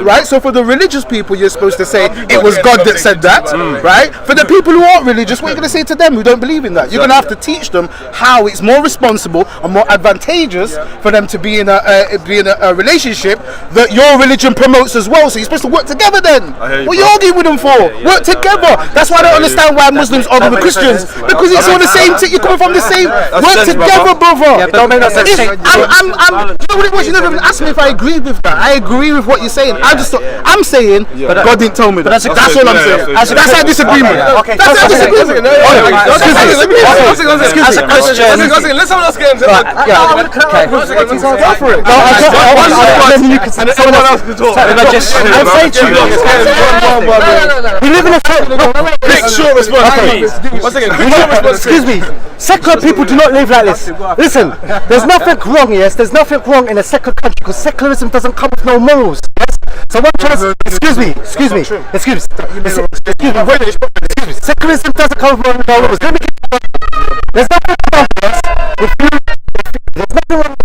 Right? So for the religious people, you're supposed to say it was God that said that, right? For the people who aren't religious, what are you going to say to them who don't believe in that? You're going to have to teach them how it's more responsible and more advantageous for them to be in a relationship that your religion promotes as well. So you're supposed to work together then. What are you arguing with them for? Work together. That's why I don't understand why Muslims argue with Christians, because it's all the same thing. You're coming from the same. Work together, brother. You know what it was? You never even asked me if I agree with that. I agree with what you're saying. I'm saying God didn't tell me that. That's all I'm saying. That's our disagreement. That's our disagreement. As a Christian, let's have a get into that. Go for it. Someone else can talk. I'm saying to you, we live in a big short response, please. Excuse me. Secular people do not live like this. Listen, there's nothing wrong, yes. There's nothing wrong in a secular country because secularism doesn't come with no morals. Yes. So what I'm trying to excuse me. Secularism doesn't come with no morals. Let me get there's nothing wrong with you. There's nothing wrong with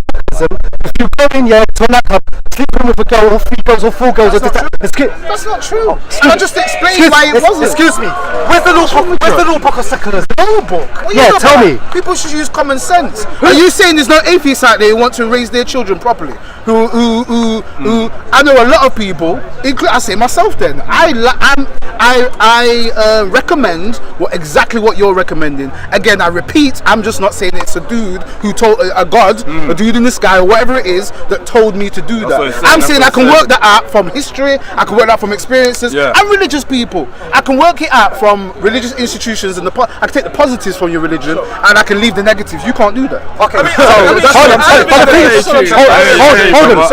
if you go in to a nightclub, sleeping with a girl or 3 girls or 4 girls. That's not true. I just explained why it wasn't. Excuse me. Where's the law book of secularism? No book. Tell me. People should use common sense. Are you saying there's no atheists out there who want to raise their children properly? Who I know a lot of people, I say myself then, I recommend exactly what you're recommending. Again, I repeat, I'm just not saying it's a dude who told a God, a dude in the sky or whatever it is that told me to do that. I'm saying I can work that out from history, I can work that from experiences and religious people. I can work it out from religious institutions and I can take the positives from your religion and I can leave the negatives. You can't do that. Okay. Hold on.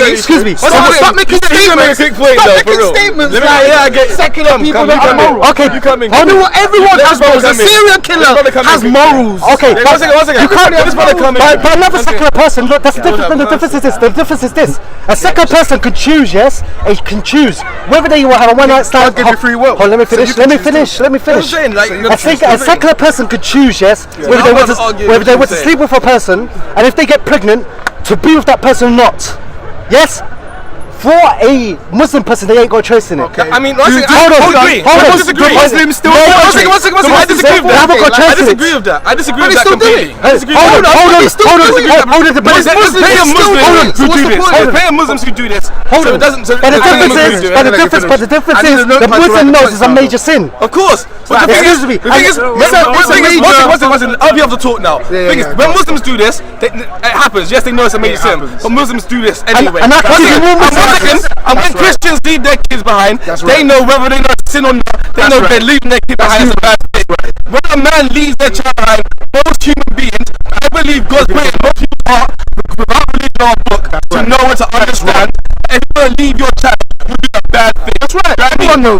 Excuse me. Stop making statements. I get secular people that are moral. Okay. Everyone has morals. A serial killer has morals. Okay. One second. You can't. But another secular person. Look, that's the difference. The difference is this. A secular person can choose. Yes, he can choose whether they will have a one-night stand. Give you free will. Let me finish. I think a secular person could choose. Yes, whether they want to sleep with a person, and if they get pregnant, to be with that person or not. Yes. For a Muslim person, they ain't got a choice in it. Okay. I mean, hold on. I disagree. Muslims still. I disagree with that. I disagree with that. I disagree with that completely. Hold on. Paying Muslims who do this. But the difference is, the Muslim knows it's a major sin. Of course. But the thing is, I'll be able to talk now. The thing is, when Muslims do this, it happens. Yes, they know it's a major sin, but Muslims do this anyway. And when Christians leave their kids behind, they know whether they know sin or not. They know they're leaving their kids behind as a bad thing. when a man leaves their child behind, most human beings, I believe God's put in most people's heart, without reading our book, to know and to understand. If you want to leave your child, you do a bad thing. That's right.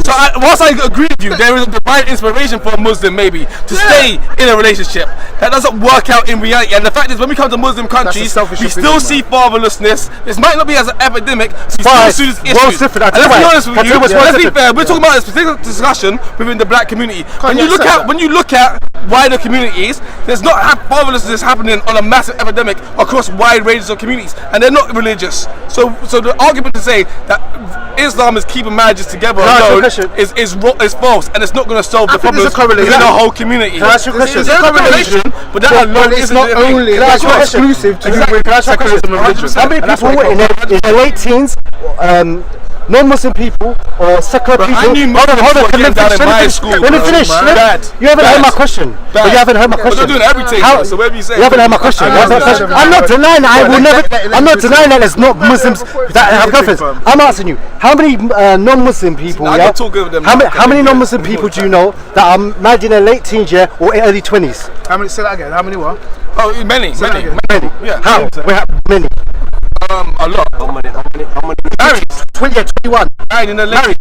So whilst I agree with you, there is a divine inspiration for a Muslim maybe to stay in a relationship. That doesn't work out in reality. And the fact is, when we come to Muslim countries, we still see fatherlessness. This might not be as an epidemic. We still see this issue. Let's be honest with you. Let's be fair. We're talking about this particular discussion within the black community. When you look at wider communities, there's not fatherlessness happening on a massive epidemic across wide ranges of communities, and they're not religious. So the argument to say that Islam is keeping marriages together alone is false, and it's not going to solve the problems within the whole community. Can I ask you a question? There's a correlation, but that alone it's not only exclusive to secularism and religion. How many people in their late teens, non-Muslim people or secular people? Hold on, let me finish. You haven't heard my question. But you haven't heard my question. They're doing everything. So whatever you say. You haven't heard my question. I'm not denying that. I will never. I'm not denying that there's not Muslims that have girlfriends. I'm asking you, how many non-Muslim people? How many non-Muslim people do you know that are married in their late teens, or early 20s? How many? Say that again. How many were? Oh, many. Yeah. How? Many. A lot. How many? Married. 21. Married in the late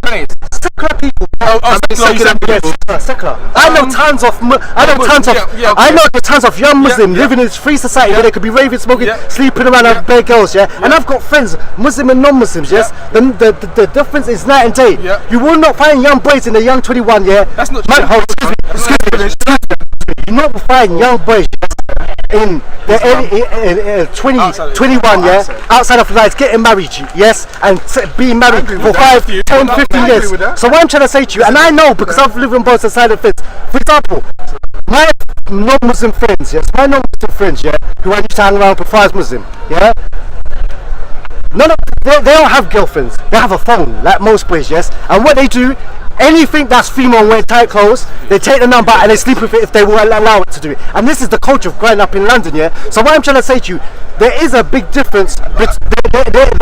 20s. Secular people. Secular. I know tons of young Muslims living in this free society where they could be raving, smoking, sleeping around with bare girls, and I've got friends, Muslim and non-Muslims, the difference is night and day. You will not find young boys in the young 21, That's not true. Excuse me. You will not find young boys in the 21, outside of life, getting married, and being married for 5, 10, 15 years. So what I'm trying to say to you, and I know because I've lived on both sides of the fence. For example, my non-Muslim friends, who I used to hang around before I was Muslim, they don't have girlfriends. They have a phone, like most boys, and what they do, anything that's female wearing tight clothes, they take the number and they sleep with it if they will allow it to do it. And this is the culture of growing up in London, So what I'm trying to say to you, there is a big difference. There is a big difference.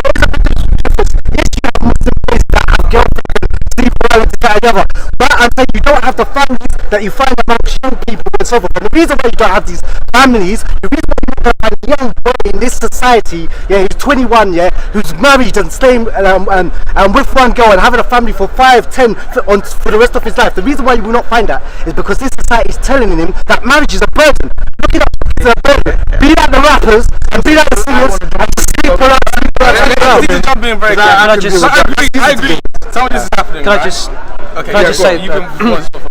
Yes, you have Muslim boys that have girlfriends, sleep around together, but I'm saying you don't have the families that you find amongst young people and so forth. And the reason why you don't have these families, the reason why you don't have a young boy in this society, who's 21, who's married and staying and with one girl and having a family for 5, 10 for the rest of his life. The reason why you will not find that is because this society is telling him that marriage is a burden. Look it up, it's a burden. Be like the rappers and be like the singers and sleep around. I agree. Some of this is happening. Can I just say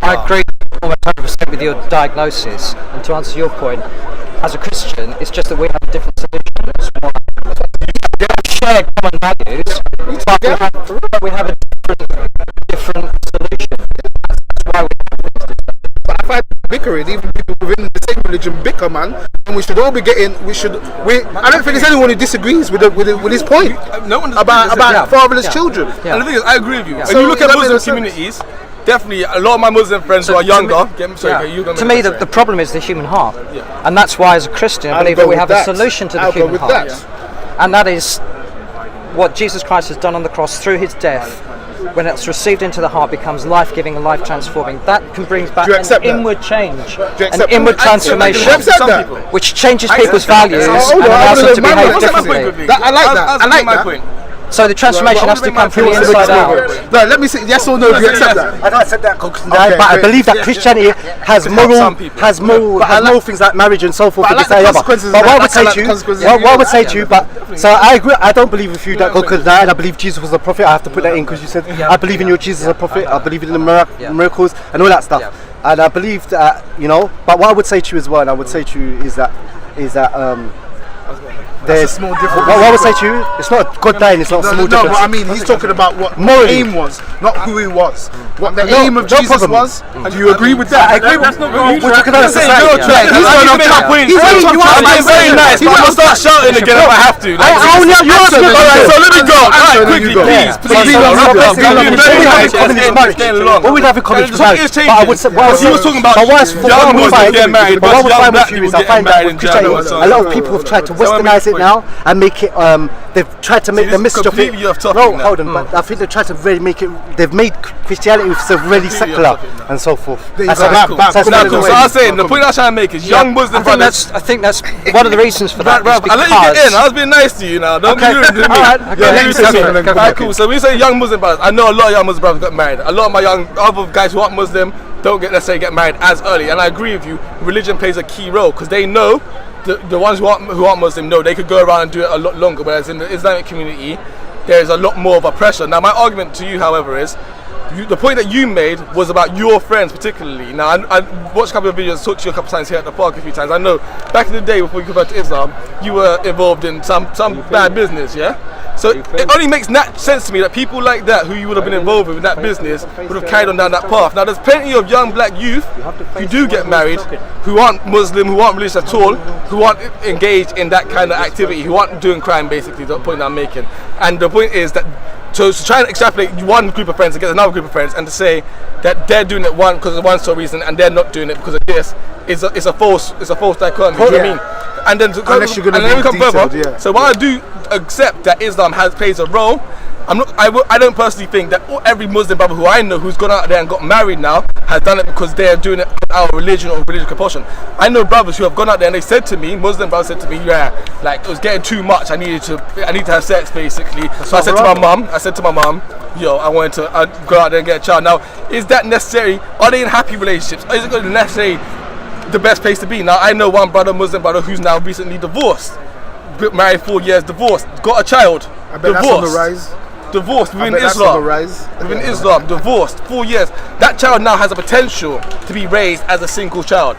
I agree almost 100% with your diagnosis, and to answer your point, as a Christian, it's just that we have a different solution. That's why we share common values, but we have a different solution. That's why we have this. But I find bickering, even people within the same religion bicker, man. And we should all be getting. I don't think there's anyone who disagrees with his point. No one about fatherless children. And the thing is, I agree with you. When you look at Muslim communities, definitely a lot of my Muslim friends who are younger. To me, the problem is the human heart, and that's why, as a Christian, I believe that we have a solution to the human heart, and that is what Jesus Christ has done on the cross through his death. When it's received into the heart, becomes life-giving and life-transforming. That can bring back an inward change, an inward transformation, which changes people's values and allows them to behave differently. I like that. Point. So the transformation has to come from the inside out. No, let me say yes or no. Do you accept that? I don't accept that, but I believe that Christianity has moral things like marriage and so forth. But what I would say to you, so I agree. I don't believe with you that God could die, and I believe Jesus was a prophet. I have to put that in because you said I believe in your Jesus as a prophet. I believe in the miracles and all that stuff. And I believe that But what I would say to you as well, and I would say to you is that. There's small difference. What I would say to you, it's not God dying, it's not a small difference. No, but I mean, he's talking about what the aim was, not who he was. What the aim of Jesus was. Do you agree with that? I agree. That's not what we're talking about society. He's very nice, but I'll start shouting again if I have to. Alright, so let me go. Alright, quickly, please. What we have in common is marriage. He was talking about young boys that get married, but young black people get married in general. a lot of people have tried to Western westernize it now and make it. They've tried to make the message of it. No, hold on, but I think they've tried to really make it. They've made Christianity really secular and so forth. That's cool. So I was saying the point I was trying to make is young Muslim brothers. I think that's one of the reasons for that. I let you get in. I was being nice to you now. Don't be rude to me. Alright, cool. So when you say young Muslim brothers, I know a lot of young Muslim brothers got married. A lot of my young other guys who aren't Muslim don't necessarily get married as early. And I agree with you. Religion plays a key role because they know. The ones who aren't Muslim know they could go around and do it a lot longer, whereas in the Islamic community there is a lot more of a pressure. Now my argument to you, however, is the point that you made was about your friends particularly. Now I watched a couple of videos, talked to you a couple of times here at the park a few times. I know back in the day before you converted to Islam, you were involved in some bad business, yeah? So it only makes sense to me that people like that who you would have been involved with in that business would have carried on down that path. Now there's plenty of young black youth who do get married, who aren't Muslim, who aren't religious at all, who aren't engaged in that kind of activity, who aren't doing crime basically, the point I'm making. And the point is that to try and extrapolate one group of friends against another group of friends and to say that they're doing it because of one sole reason and they're not doing it because of this is a false dichotomy. Do you know what I mean? And then we come further. So while I do accept that Islam plays a role, I don't personally think that every Muslim brother who I know who's gone out there and got married now has done it because they're doing it out of religion or religious compulsion. I know brothers who have gone out there and they said to me, Muslim brothers said to me, yeah, like it was getting too much. I need to have sex basically. So I said to my mum, yo, I wanted to go out there and get a child. Now, is that necessary? Are they in happy relationships? Is it necessarily the best place to be? Now, I know one Muslim brother who's now recently divorced, married 4 years, divorced, got a child, I bet divorced. That's on the rise. Divorced within Islam. Within Islam, divorced 4 years. That child now has a potential to be raised as a single child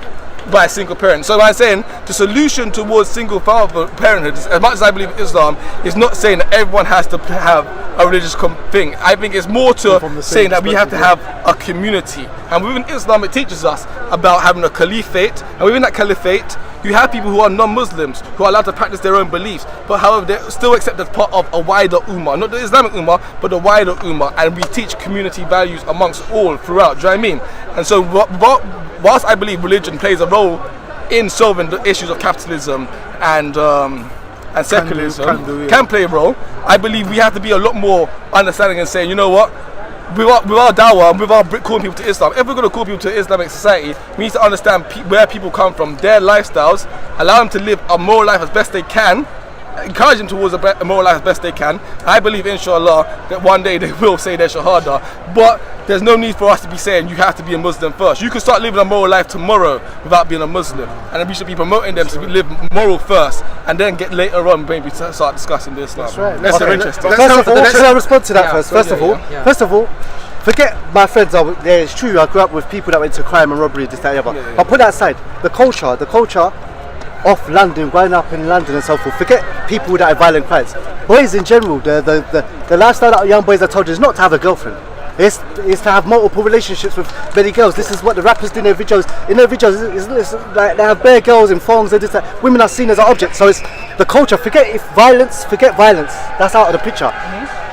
by a single parent. So I'm saying the solution towards single father parenthood, as much as I believe in Islam, is not saying that everyone has to have a religious thing. I think it's more to saying that we have to have a community. And within Islam, it teaches us about having a caliphate. And within that caliphate, you have people who are non-Muslims who are allowed to practice their own beliefs, but however they're still accepted as part of a wider ummah, not the Islamic ummah, but the wider ummah, and we teach community values amongst all throughout. Do you know what I mean? And so whilst I believe religion plays a role in solving the issues of capitalism and secularism, can play a role, I believe we have to be a lot more understanding and saying, you know what, with our dawah, with our calling people to Islam, if we're going to call people to Islamic society, we need to understand where people come from, their lifestyles, allow them to live a moral life as best they can, encourage them towards a moral life as best they can. I believe, inshallah, that one day they will say their shahada, but there's no need for us to be saying you have to be a Muslim first. You can start living a moral life tomorrow without being a Muslim, and we should be promoting them to live moral first, and then get later on maybe to start discussing this Islam. That's right. That's very interesting. Should I respond to that first? First of all, forget my friends. It's true. I grew up with people that went to crime and robbery, this, that, and the other. But put that aside. The culture of London, growing up in London and so forth. Forget people that are violent crimes. Boys in general, the lifestyle that young boys are told is not to have a girlfriend. It's to have multiple relationships with many girls. This is what the rappers do in their videos. In their videos, it's like they have bare girls in thongs and this, that. Women are seen as an object. So it's the culture. Forget violence. That's out of the picture.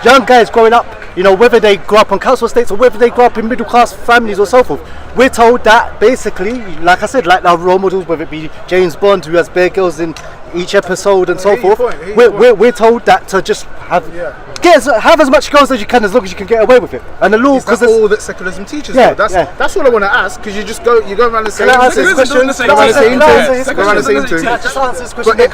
Young guys growing up, you know, whether they grow up on council estates or whether they grow up in middle class families or so forth, we're told that basically, like I said, like our role models, whether it be James Bond, who has bare girls in each episode and so forth, we're told that to just have as much girls as you can, as long as you can get away with it. And the law, because all that secularism teaches. Yeah, that's what I want to ask, because you go around the same question.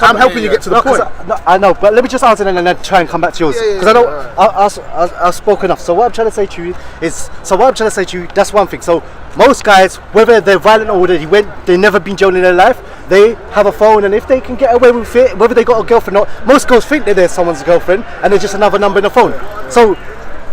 I'm helping you get to the point. I know, but let me just answer and then try and come back to yours, because I know I've spoken enough. So what I'm trying to say to you is, that's one thing. So most guys, whether they're violent or whether they've never been jailed in their life, they have a phone, and if they can get away with it, whether they got a girlfriend or not, most girls think that they're someone's girlfriend and they're just another number in the phone. So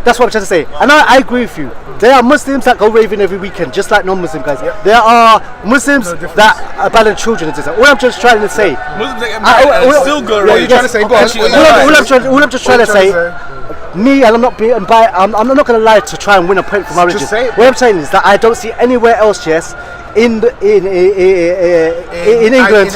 that's what I'm trying to say. And I agree with you. There are Muslims that go raving every weekend, just like non-Muslim guys. Yep. There are Muslims that abandon children and all I'm just trying to say. Muslims that get married and still go raving. All I'm just trying to say. Me, and I'm not going to lie to try and win a point for my religion. What I'm saying is that I don't see anywhere else, in England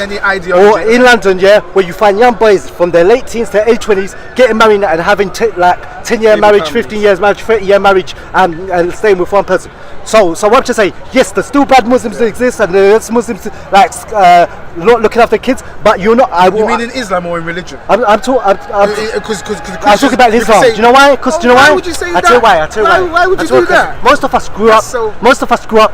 in any or ideology. in London, yeah, where you find young boys from their late teens to early 20s getting married and having 10-year marriage, 15 years marriage, 30-year marriage, and staying with one person. So what I'm just saying, yes, there's still bad Muslims that exist, and there's Muslims like not looking after kids, but you're not. You mean in Islam or in religion? I'm talking about Islam. say- Do you know why? Because do you know why? Why would you say I tell you that? why. I tell you why. Why would you I tell do that? Most of us grew up. Most of us grew up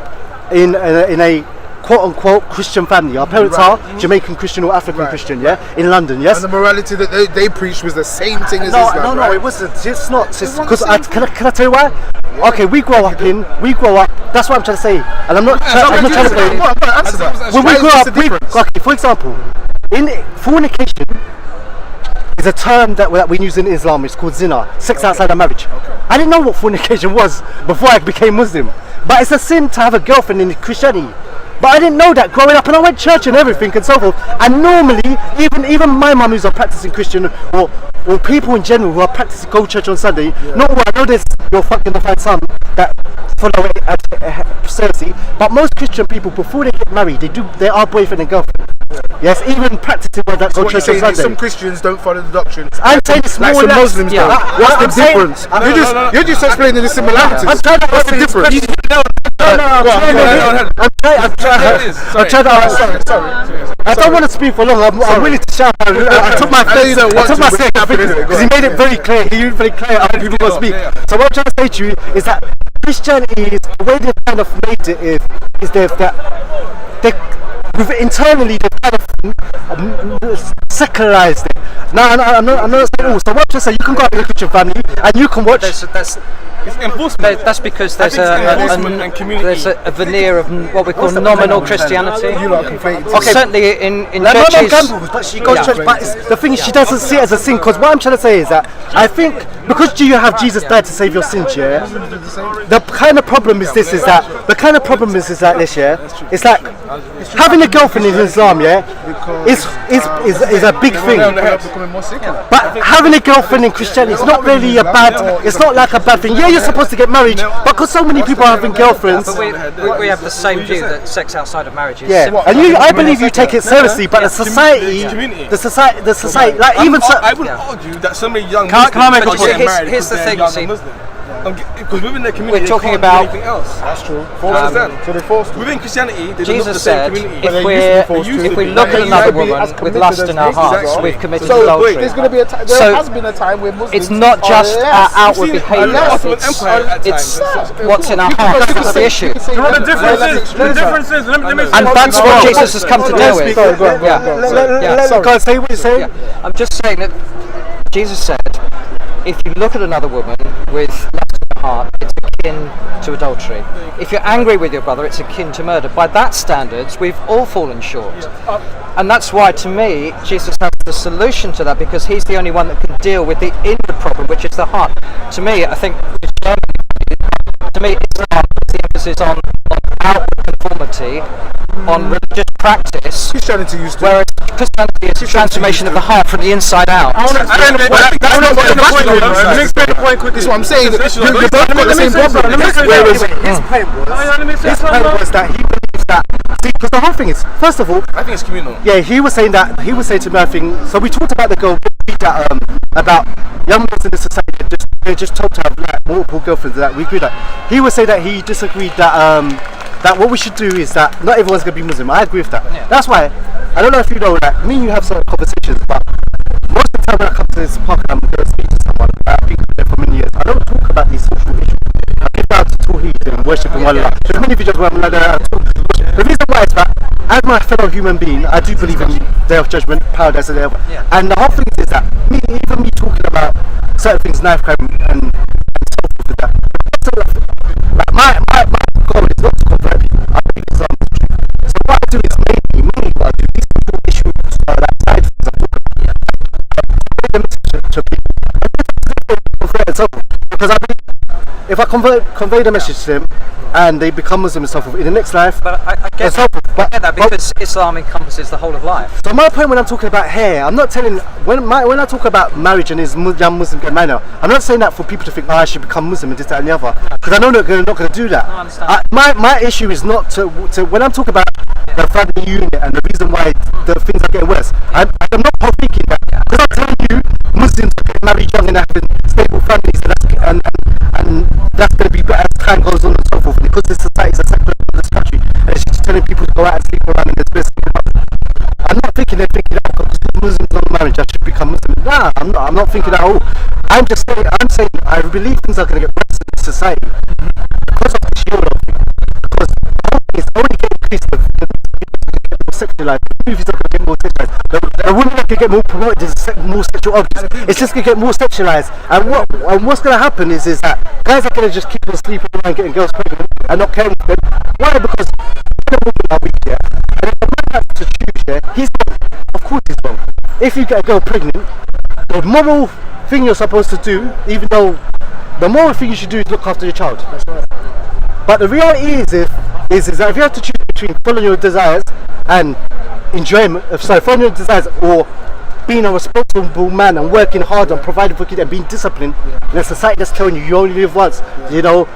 in a quote-unquote Christian family. Our parents are Jamaican Christian or African Christian, yeah, in London, yes. And the morality that they preached was the same thing as Islam. No, it wasn't. It's not. Because can I tell you why? Okay, we grow up. That's what I'm trying to say, and I'm not trying to play. Answer that. When Why we is grow this up, the difference? okay, for example, in fornication is a term that we use in Islam. It's called zina, sex outside of marriage. I didn't know what fornication was before I became Muslim, but it's a sin to have a girlfriend in Christianity. But I didn't know that growing up, and I went to church and everything and so forth. And normally, even my mum who's a practicing Christian, or people in general who are practicing go to church on Sunday, not all, I know there's you're fucking to find some that follow it seriously, but most Christian people before they get married, they are boyfriend and girlfriend. Yes, even practicing that go to church on Sunday. Some Christians don't follow the doctrine. I'm saying it's like more some or less. Muslims don't. What's the difference? You're just explaining the similarities. I'm trying to What's the difference? I don't want to speak for long. I'm willing to shout. I took my face. Because he made it very clear. He made it very clear how people will speak. So what I'm trying to say to you is that Christianity is the way they've kind of made it is internally they've kind of secularized it. No, I'm not saying all. So what I'm trying to say, you can go up in a Christian family and you can watch. It's enforcement. That's because there's a veneer of what we call nominal Christianity. Certainly in churches. But she goes to church. But the thing is, she doesn't see it as a sin. Because what I'm trying to say is that I think because you have Jesus died to save your sins, yeah. The kind of problem is this: is that this, yeah. It's like having a girlfriend in Islam, yeah, is a big thing. But having a girlfriend in Christianity is not really a bad. It's not like a bad thing. Yeah, you're supposed to get married, but because so many people are having girlfriends. But we have the same view that sex outside of marriage is simple. And I believe you take it seriously, but the society, like even I wouldn't argue that so many young Can I make a Muslims point? Here's the thing, see. Because within their community, We're talking they can't about- do anything else. That's true. So they forced it. Within Christianity, they don't look the Jesus same said, community. if we look at another woman with lust in our hearts, we've committed So adultery. there's going to be a time. There has been a time where Muslims. It's not just our outward We've seen behaviour, the Ottoman Empire at it's times. what's in our hearts that's the issue. The difference is, let me And that's what Jesus has come to deal with. Sorry, go on. Go on, say what you're saying. I'm just saying that Jesus said, if you look at another woman with lust in your heart, it's akin to adultery. If you're angry with your brother, it's akin to murder. By that standards, we've all fallen short. And that's why, to me, Jesus has the solution to that, because he's the only one that can deal with the inward problem, which is the heart. To me, I think, Islam puts the emphasis on outward conformity, on religious practice, Christianity used to. whereas Christianity is a transformation of the heart from the inside out. This is what I'm saying. You've both got the same problem. His point was that he believes that. See, because the whole thing is, first of all, I think it's communal. yeah, he was saying to me, I think. So we talked about the girl that about young girls in the society they're just told to have like multiple girlfriends. That we agree that he would say that he disagreed that what we should do is that not everyone's gonna be Muslim. I agree with that. Yeah. That's why I don't know if you know that me and you have certain conversations, but most of the time when I come to this park and I'm going to speak to someone, I've been there for many years. I don't talk about these social issues. I get down to Tawheed and worshiping Allah. There's many videos where I'm like that. The reason why is that as my fellow human being, I do believe in Day of Judgment, paradise and hell. Yeah. And the whole thing is that even me talking about certain things, knife crime and so forth with that. Like my goal is not to convert people. I believe Islam is true. So what I do is mainly what I do, these social issues that side things I talk about. Convey the message to people. And so forth. Because I believe if I convey the message to them and they become Muslim and so forth in the next life, But I get and so forth, I get that because Islam encompasses the whole of life. So my point when I'm talking about hair, I'm not telling when I talk about marriage and is young Muslim get married, I'm not saying that for people to think I should become Muslim and this, that, and the other, because I know they're not going to do that. I understand. My issue is not to when I'm talking about the family unit and the reason why the things are getting worse. I'm not thinking that because I'm telling you Muslims are getting married young and having stable families, and that's going to be better as time goes on and so forth. And because this society is a secular country, and it's just telling people to go out and sleep around and there's best. I'm not thinking they're thinking that because Muslims don't marriage, I should become Muslim. Nah, I'm not thinking that at all. I'm saying I believe things are going to get worse in this society because of the shield of it. Because it's only getting increased the sexualized. Movies are going to get more sexualized. The women are going to get more promoted as more sexual objects. It's just going to get more sexualized. And what's going to happen is that guys are going to just keep on sleeping around getting girls pregnant and not caring for them. Why? Because the women are weak, yeah. And if a man has to choose, yeah, he's wrong. Of course he's wrong. If you get a girl pregnant, the moral thing you're supposed to do, even though the moral thing you should do is look after your child. That's right. But the reality is that if you have to choose between following your desires and following your desires or being a responsible man and working hard and providing for kids and being disciplined in a society that's telling you only live once,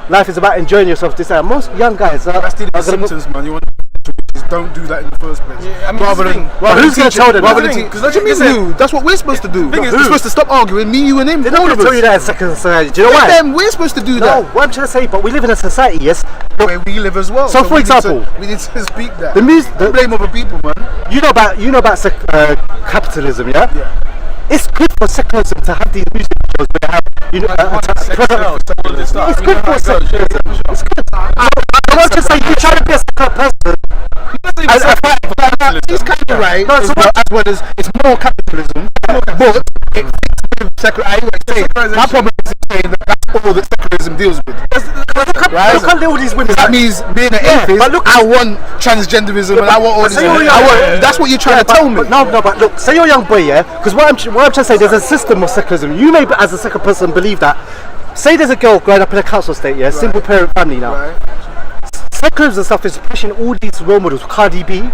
life is about enjoying yourself. Most young guys that's the symptoms, man. You want to don't do that in the first place. Yeah, I mean, who's going to tell them? Because what do you mean? That's what we're supposed to do. We're supposed to stop arguing, me, you, and him. They're not going to tell you that in second society. Do you know why? We're supposed to do that. No, what I'm trying to say, but we live in a society, yes, where we live as well. So for example, we need to speak that. The blame other people, man. You know about capitalism, yeah? Yeah. It's good for secularism to have these music shows where they have, it's good for secularism. It's good. I want to say you try to be a secular person. He's kind of right. As well as it's more capitalism, but it fits with secular. My problem is saying that that's all that secularism deals with. Right? Look at all these women. That means being an atheist. But look, I want transgenderism and I want all this. That's what you're trying to tell me. No, but look, say you're a young boy, yeah? Because what I'm trying to say, there's a system of secularism. You may, as a secular person, believe that. Say there's a girl growing up in a council estate, yeah, single parent family now. Secularism stuff is pushing all these role models. Cardi B,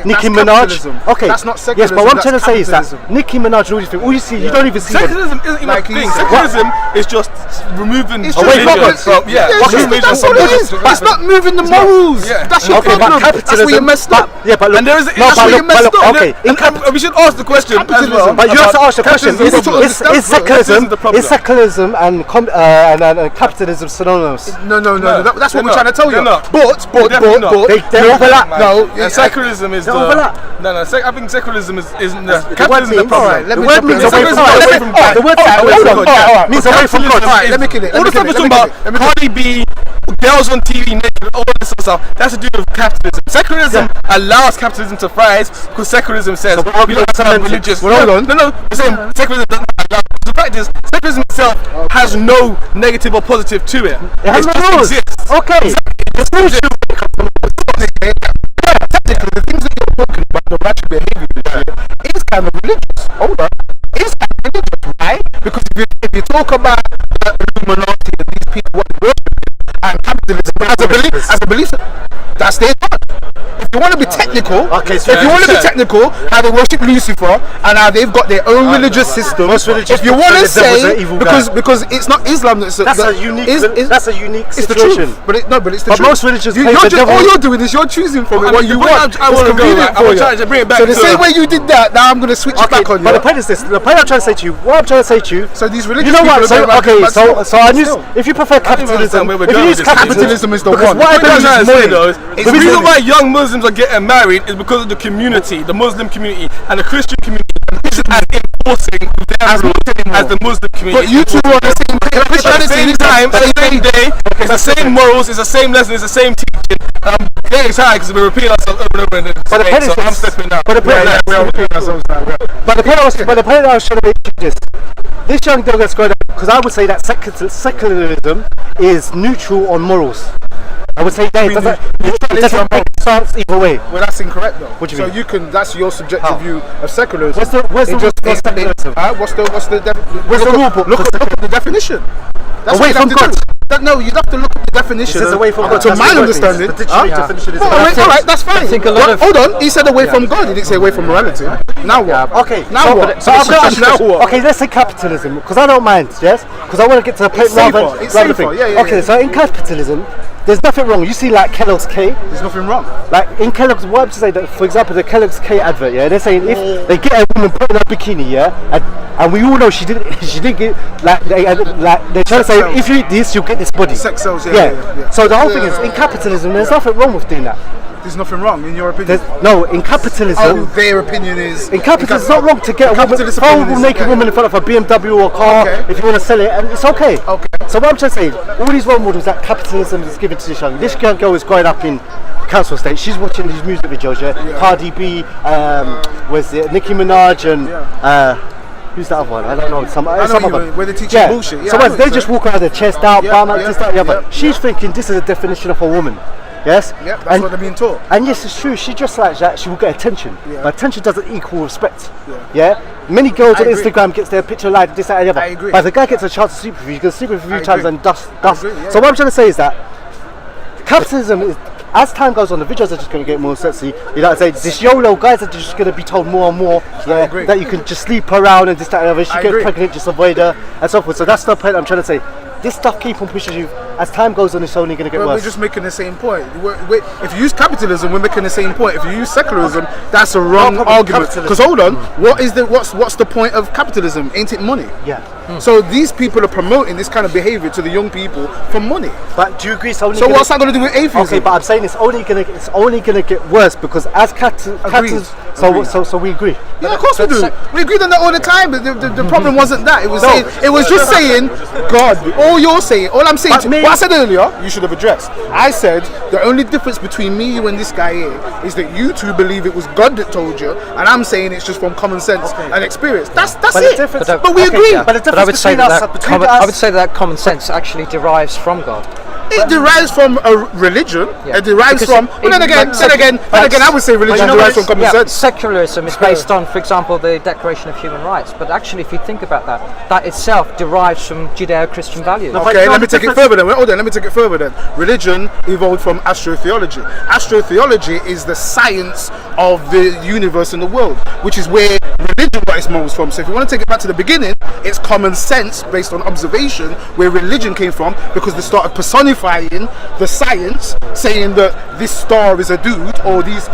Nicki Minaj. Okay, that's not secularism. Yes, but what I'm trying to say is that Nicki Minaj and all these things, all you see, you don't even see secularism isn't even a thing. Secularism is just removing away from that's all it is. It's not moving the morals. That's your problem. That's where you messed up. Yeah, but look, that's where you messed up. Okay, we should ask the question as well. But you have to ask the question: Is secularism and capitalism synonymous? No. That's what we're trying to tell you. But they overlap. No, secularism is overlap. I think secularism isn't capitalism is the problem. The word means away from God. The word means away from God. Let me kill it. All the stuff we're talking about, Cardi B, girls on TV, naked, all this sort of stuff, that's to do with capitalism. Secularism allows capitalism to thrive because secularism says we don't have religious. No. We're saying secularism doesn't allow. The fact is, secularism itself has no negative or positive to it. It has no rules. Okay. It's no technically, the things that you're talking about, the ratchet behavior, is kind of religious. Hold on. It's kind of religious, right? Because if you talk about the Illuminati and these people what they worship and capitalism as a belief, that's their God. If you want to be technical, how they worship Lucifer and how they've got their own religious system. If you want to say, because it's not Islam that's a unique it's situation. The truth. But it's the truth. Most religions all you're doing is you're choosing from what you want. I want to go. I'm trying to bring it back. So the same way you did that, now I'm going to switch it back on you. But the point is this. The point I'm trying to say to you. What I'm trying to say to you. So these religious people. You know what? So if you prefer capitalism, if you use capitalism is the one. What I'm trying to say though is the reason why young Muslims are getting married is because of the community, the Muslim community and the Christian community, and enforcing their rules as the Muslim community. But you two are on the same page. At the same time, at the same day, it's the same morals, it's the same lesson, it's the same teaching. I'm getting tired because we repeat ourselves over and over again. So I'm stepping out. But the point I was trying to make is this young girl that's growing up, because I would say that secularism is neutral on morals. I would say that it doesn't make sense either way. Well, that's incorrect though. What do you mean? So you can, that's your subjective view of secularism. Where's the secularism? What's the rule book? Look at the definition. That's away from God. No, you'd have to look at the definition. This is away from God. To my understanding. The dictionary definition is all right, that's fine. Hold on, he said away from God. He didn't say away from morality. Now what? Okay. Now what? So okay, let's say capitalism, because I don't mind. Yes, because I want to get to the point rather. It's safer. Yeah. Okay, so in capitalism, there's nothing wrong. You see, like Kellogg's K. There's nothing wrong. Like in Kellogg's, what I'm to say that, for example, the Kellogg's K advert, yeah, they're saying if they get a woman put in a bikini, yeah, and we all know she didn't get they're trying to say if you eat this, you'll get this body. Sex sells, yeah. So the whole thing is in capitalism, there's nothing wrong with doing that. There's nothing wrong in your opinion. No, in capitalism. Their opinion is. In capitalism, it's not wrong to get a naked woman in front of a BMW or a car if you want to sell it, and it's okay. So what I'm trying to say, all these role models that capitalism is given to this young. This young girl is growing up in council estate. She's watching these music videos, Cardi B, where's it? Nicki Minaj and. Who's that other one? I don't know. Some other. Where they teach you bullshit. Yeah, so they just walk around their chest out, bum out, this, that, the other. She's thinking this is a definition of a woman. Yes? Yep, that's what they're being taught. And yes, it's true, she just like that, she will get attention. But attention doesn't equal respect. Yeah? Many girls on Instagram gets their picture like this, that, and the other. I agree. But if the guy gets a chance to sleep with you, you can sleep with you a few times and dust. So what I'm trying to say is that capitalism is, as time goes on, the videos are just going to get more sexy. You know what I'm saying? This YOLO guys are just going to be told more and more that you can just sleep around and this, that, and the other. She gets pregnant, just avoid her, and so forth. So that's the point I'm trying to say. This stuff keep on pushing you. As time goes on, it's only going to get worse. We're just making the same point. If you use capitalism, we're making the same point. If you use secularism, that's a wrong argument. Because hold on, what's the point of capitalism? Ain't it money? Yeah. So these people are promoting this kind of behaviour to the young people for money. But do you agree? So what's that going to do with atheism? Okay, but I'm saying it's only going to get worse because as so we agree. Yeah, of course we do. We agreed on that all the time. But the problem wasn't that. It was just saying God. All you're saying, all I'm saying, what I said earlier, you should have addressed. I said the only difference between me, you, and this guy here is that you two believe it was God that told you, and I'm saying it's just from common sense and experience. That's it. But we agree. But I would say that common sense actually derives from God. It derives from a religion. It derives from. But then again, I would say religion derives from common sense. Secularism is based on, for example, the Declaration of Human Rights. But actually, if you think about that itself derives from Judeo-Christian values. Okay, let me take it further then. Let me take it further then. Religion evolved from astrotheology. Astrotheology is the science of the universe and the world, which is where religion got its morals from. So if you want to take it back to the beginning, it's common sense based on observation where religion came from, because they started personifying the science, saying that this star is a dude, or these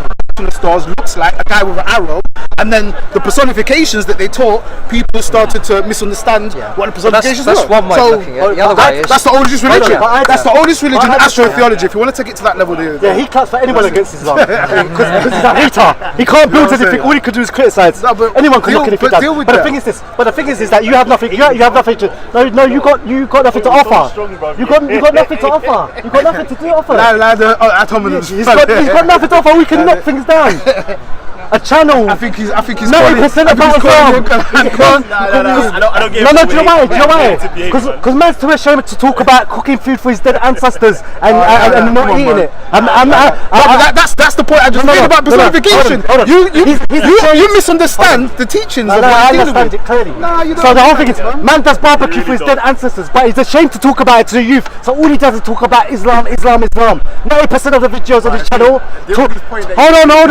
stars looks like a guy with an arrow, and then the personifications that they taught, people started to misunderstand what the personifications were. That's one way of looking at it. The other way is... That's the oldest religion. That's the oldest religion, astrotheology. If you want to take it to that level, he claps for anyone against Islam. Because he's a hater. He can't build anything. All he could do is criticize. Anyone can look anything down. But the thing is this, that you have nothing. You have nothing to. No, you got nothing to offer. You got nothing to offer. You got nothing to offer. He's got nothing to offer. We can knock things down. A channel. I think he's 90% about Islam. I don't get it. No, do you know why? Because man's too ashamed to talk about cooking food for his dead ancestors and not eating it. That's the point I just made about personification. You misunderstand the teachings of what I understand it clearly. So the whole thing is, man does barbecue for his dead ancestors, but he's ashamed to talk about it to the youth. So all he does is talk about Islam. 90% of the videos on his channel. Hold on, no.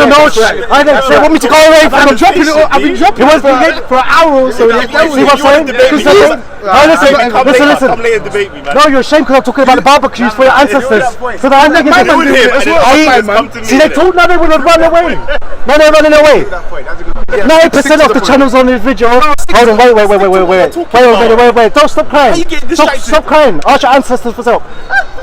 They want me to go away from the dropping it. I've been dropping it for an hour or so. See what I'm saying? Listen. No, you're ashamed because I'm talking about the barbecues for your ancestors. So the whole thing is, see, they told now they would run away. No, they're running away. 90% of the channels on this video. Hold on, wait. Don't stop crying. Stop crying. Ask your ancestors for help.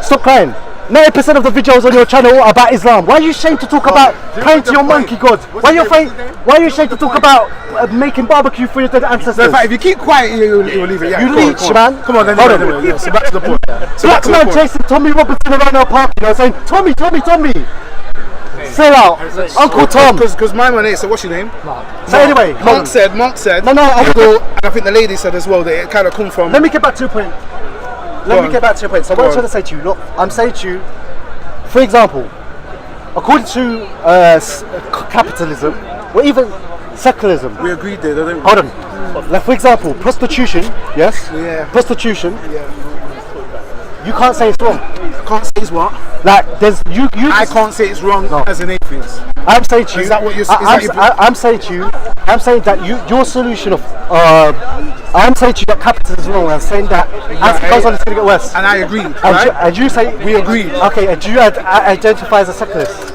Stop crying. 90% of the videos on your channel are about Islam. Why are you ashamed to talk about praying to your monkey god? Why are you ashamed to talk about making barbecue for your dead ancestors? In fact, if you keep quiet, you'll leave it. You leech, man. Come on, then. Hold on. So back to the point. Black man chasing Tommy Robinson around our park, saying, Tommy. Sail out, Uncle Tom. Because my man is. So what's your name? Mark. So anyway, Mark said. No. And I think the lady said as well that it kind of come from. Let me get back to your point. So what I'm trying to say to you, look, I'm saying to you, for example, according to capitalism, or even secularism. We agreed there, don't we? Hold on. Like, for example, prostitution, yes? Yeah. Prostitution. Yeah. you can't say it's wrong. Can't say it's what? Like there's you. I can't say it's wrong as an atheist. I'm saying to you. Is that what you're? I'm saying to you. I'm saying that your solution of I'm saying to you that capitalism is wrong. I'm saying that as it goes on, it's going to get worse. And I agree. And you say we agree. Okay. And do you identify as a secularist?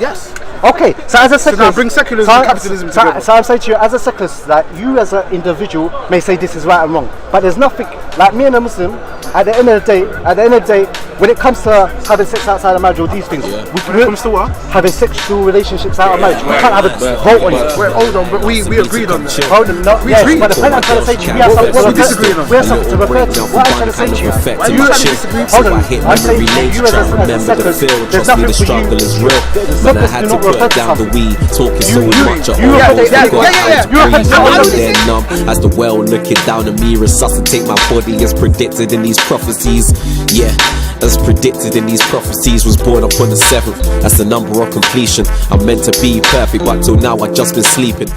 Yes. Okay, so as a secularist, so now bring secularism and capitalism together. So I'm saying to you, as a secularist, that you as an individual may say this is right and wrong, but there's nothing like me and a Muslim. At the end of the day, when it comes to having sex outside of marriage or these things, when it comes to what? Having sexual relationships out of marriage, we can't have a vote on it. Wait, hold on, but we agreed on that. Hold on, no, yes, but the point I'm trying to say to you, we have something to disagree on. We have something to refer to. What I'm trying to say to you, hold on, I'm saying to you as a secularist, there's nothing for you. Man, I had to put down the weed, talking so much at all. As the world looking down at me, resuscitate my body as predicted in these prophecies. Yeah, as predicted in these prophecies, was born upon the 7th. That's the number of completion. I'm meant to be perfect, but till now I've just been sleeping.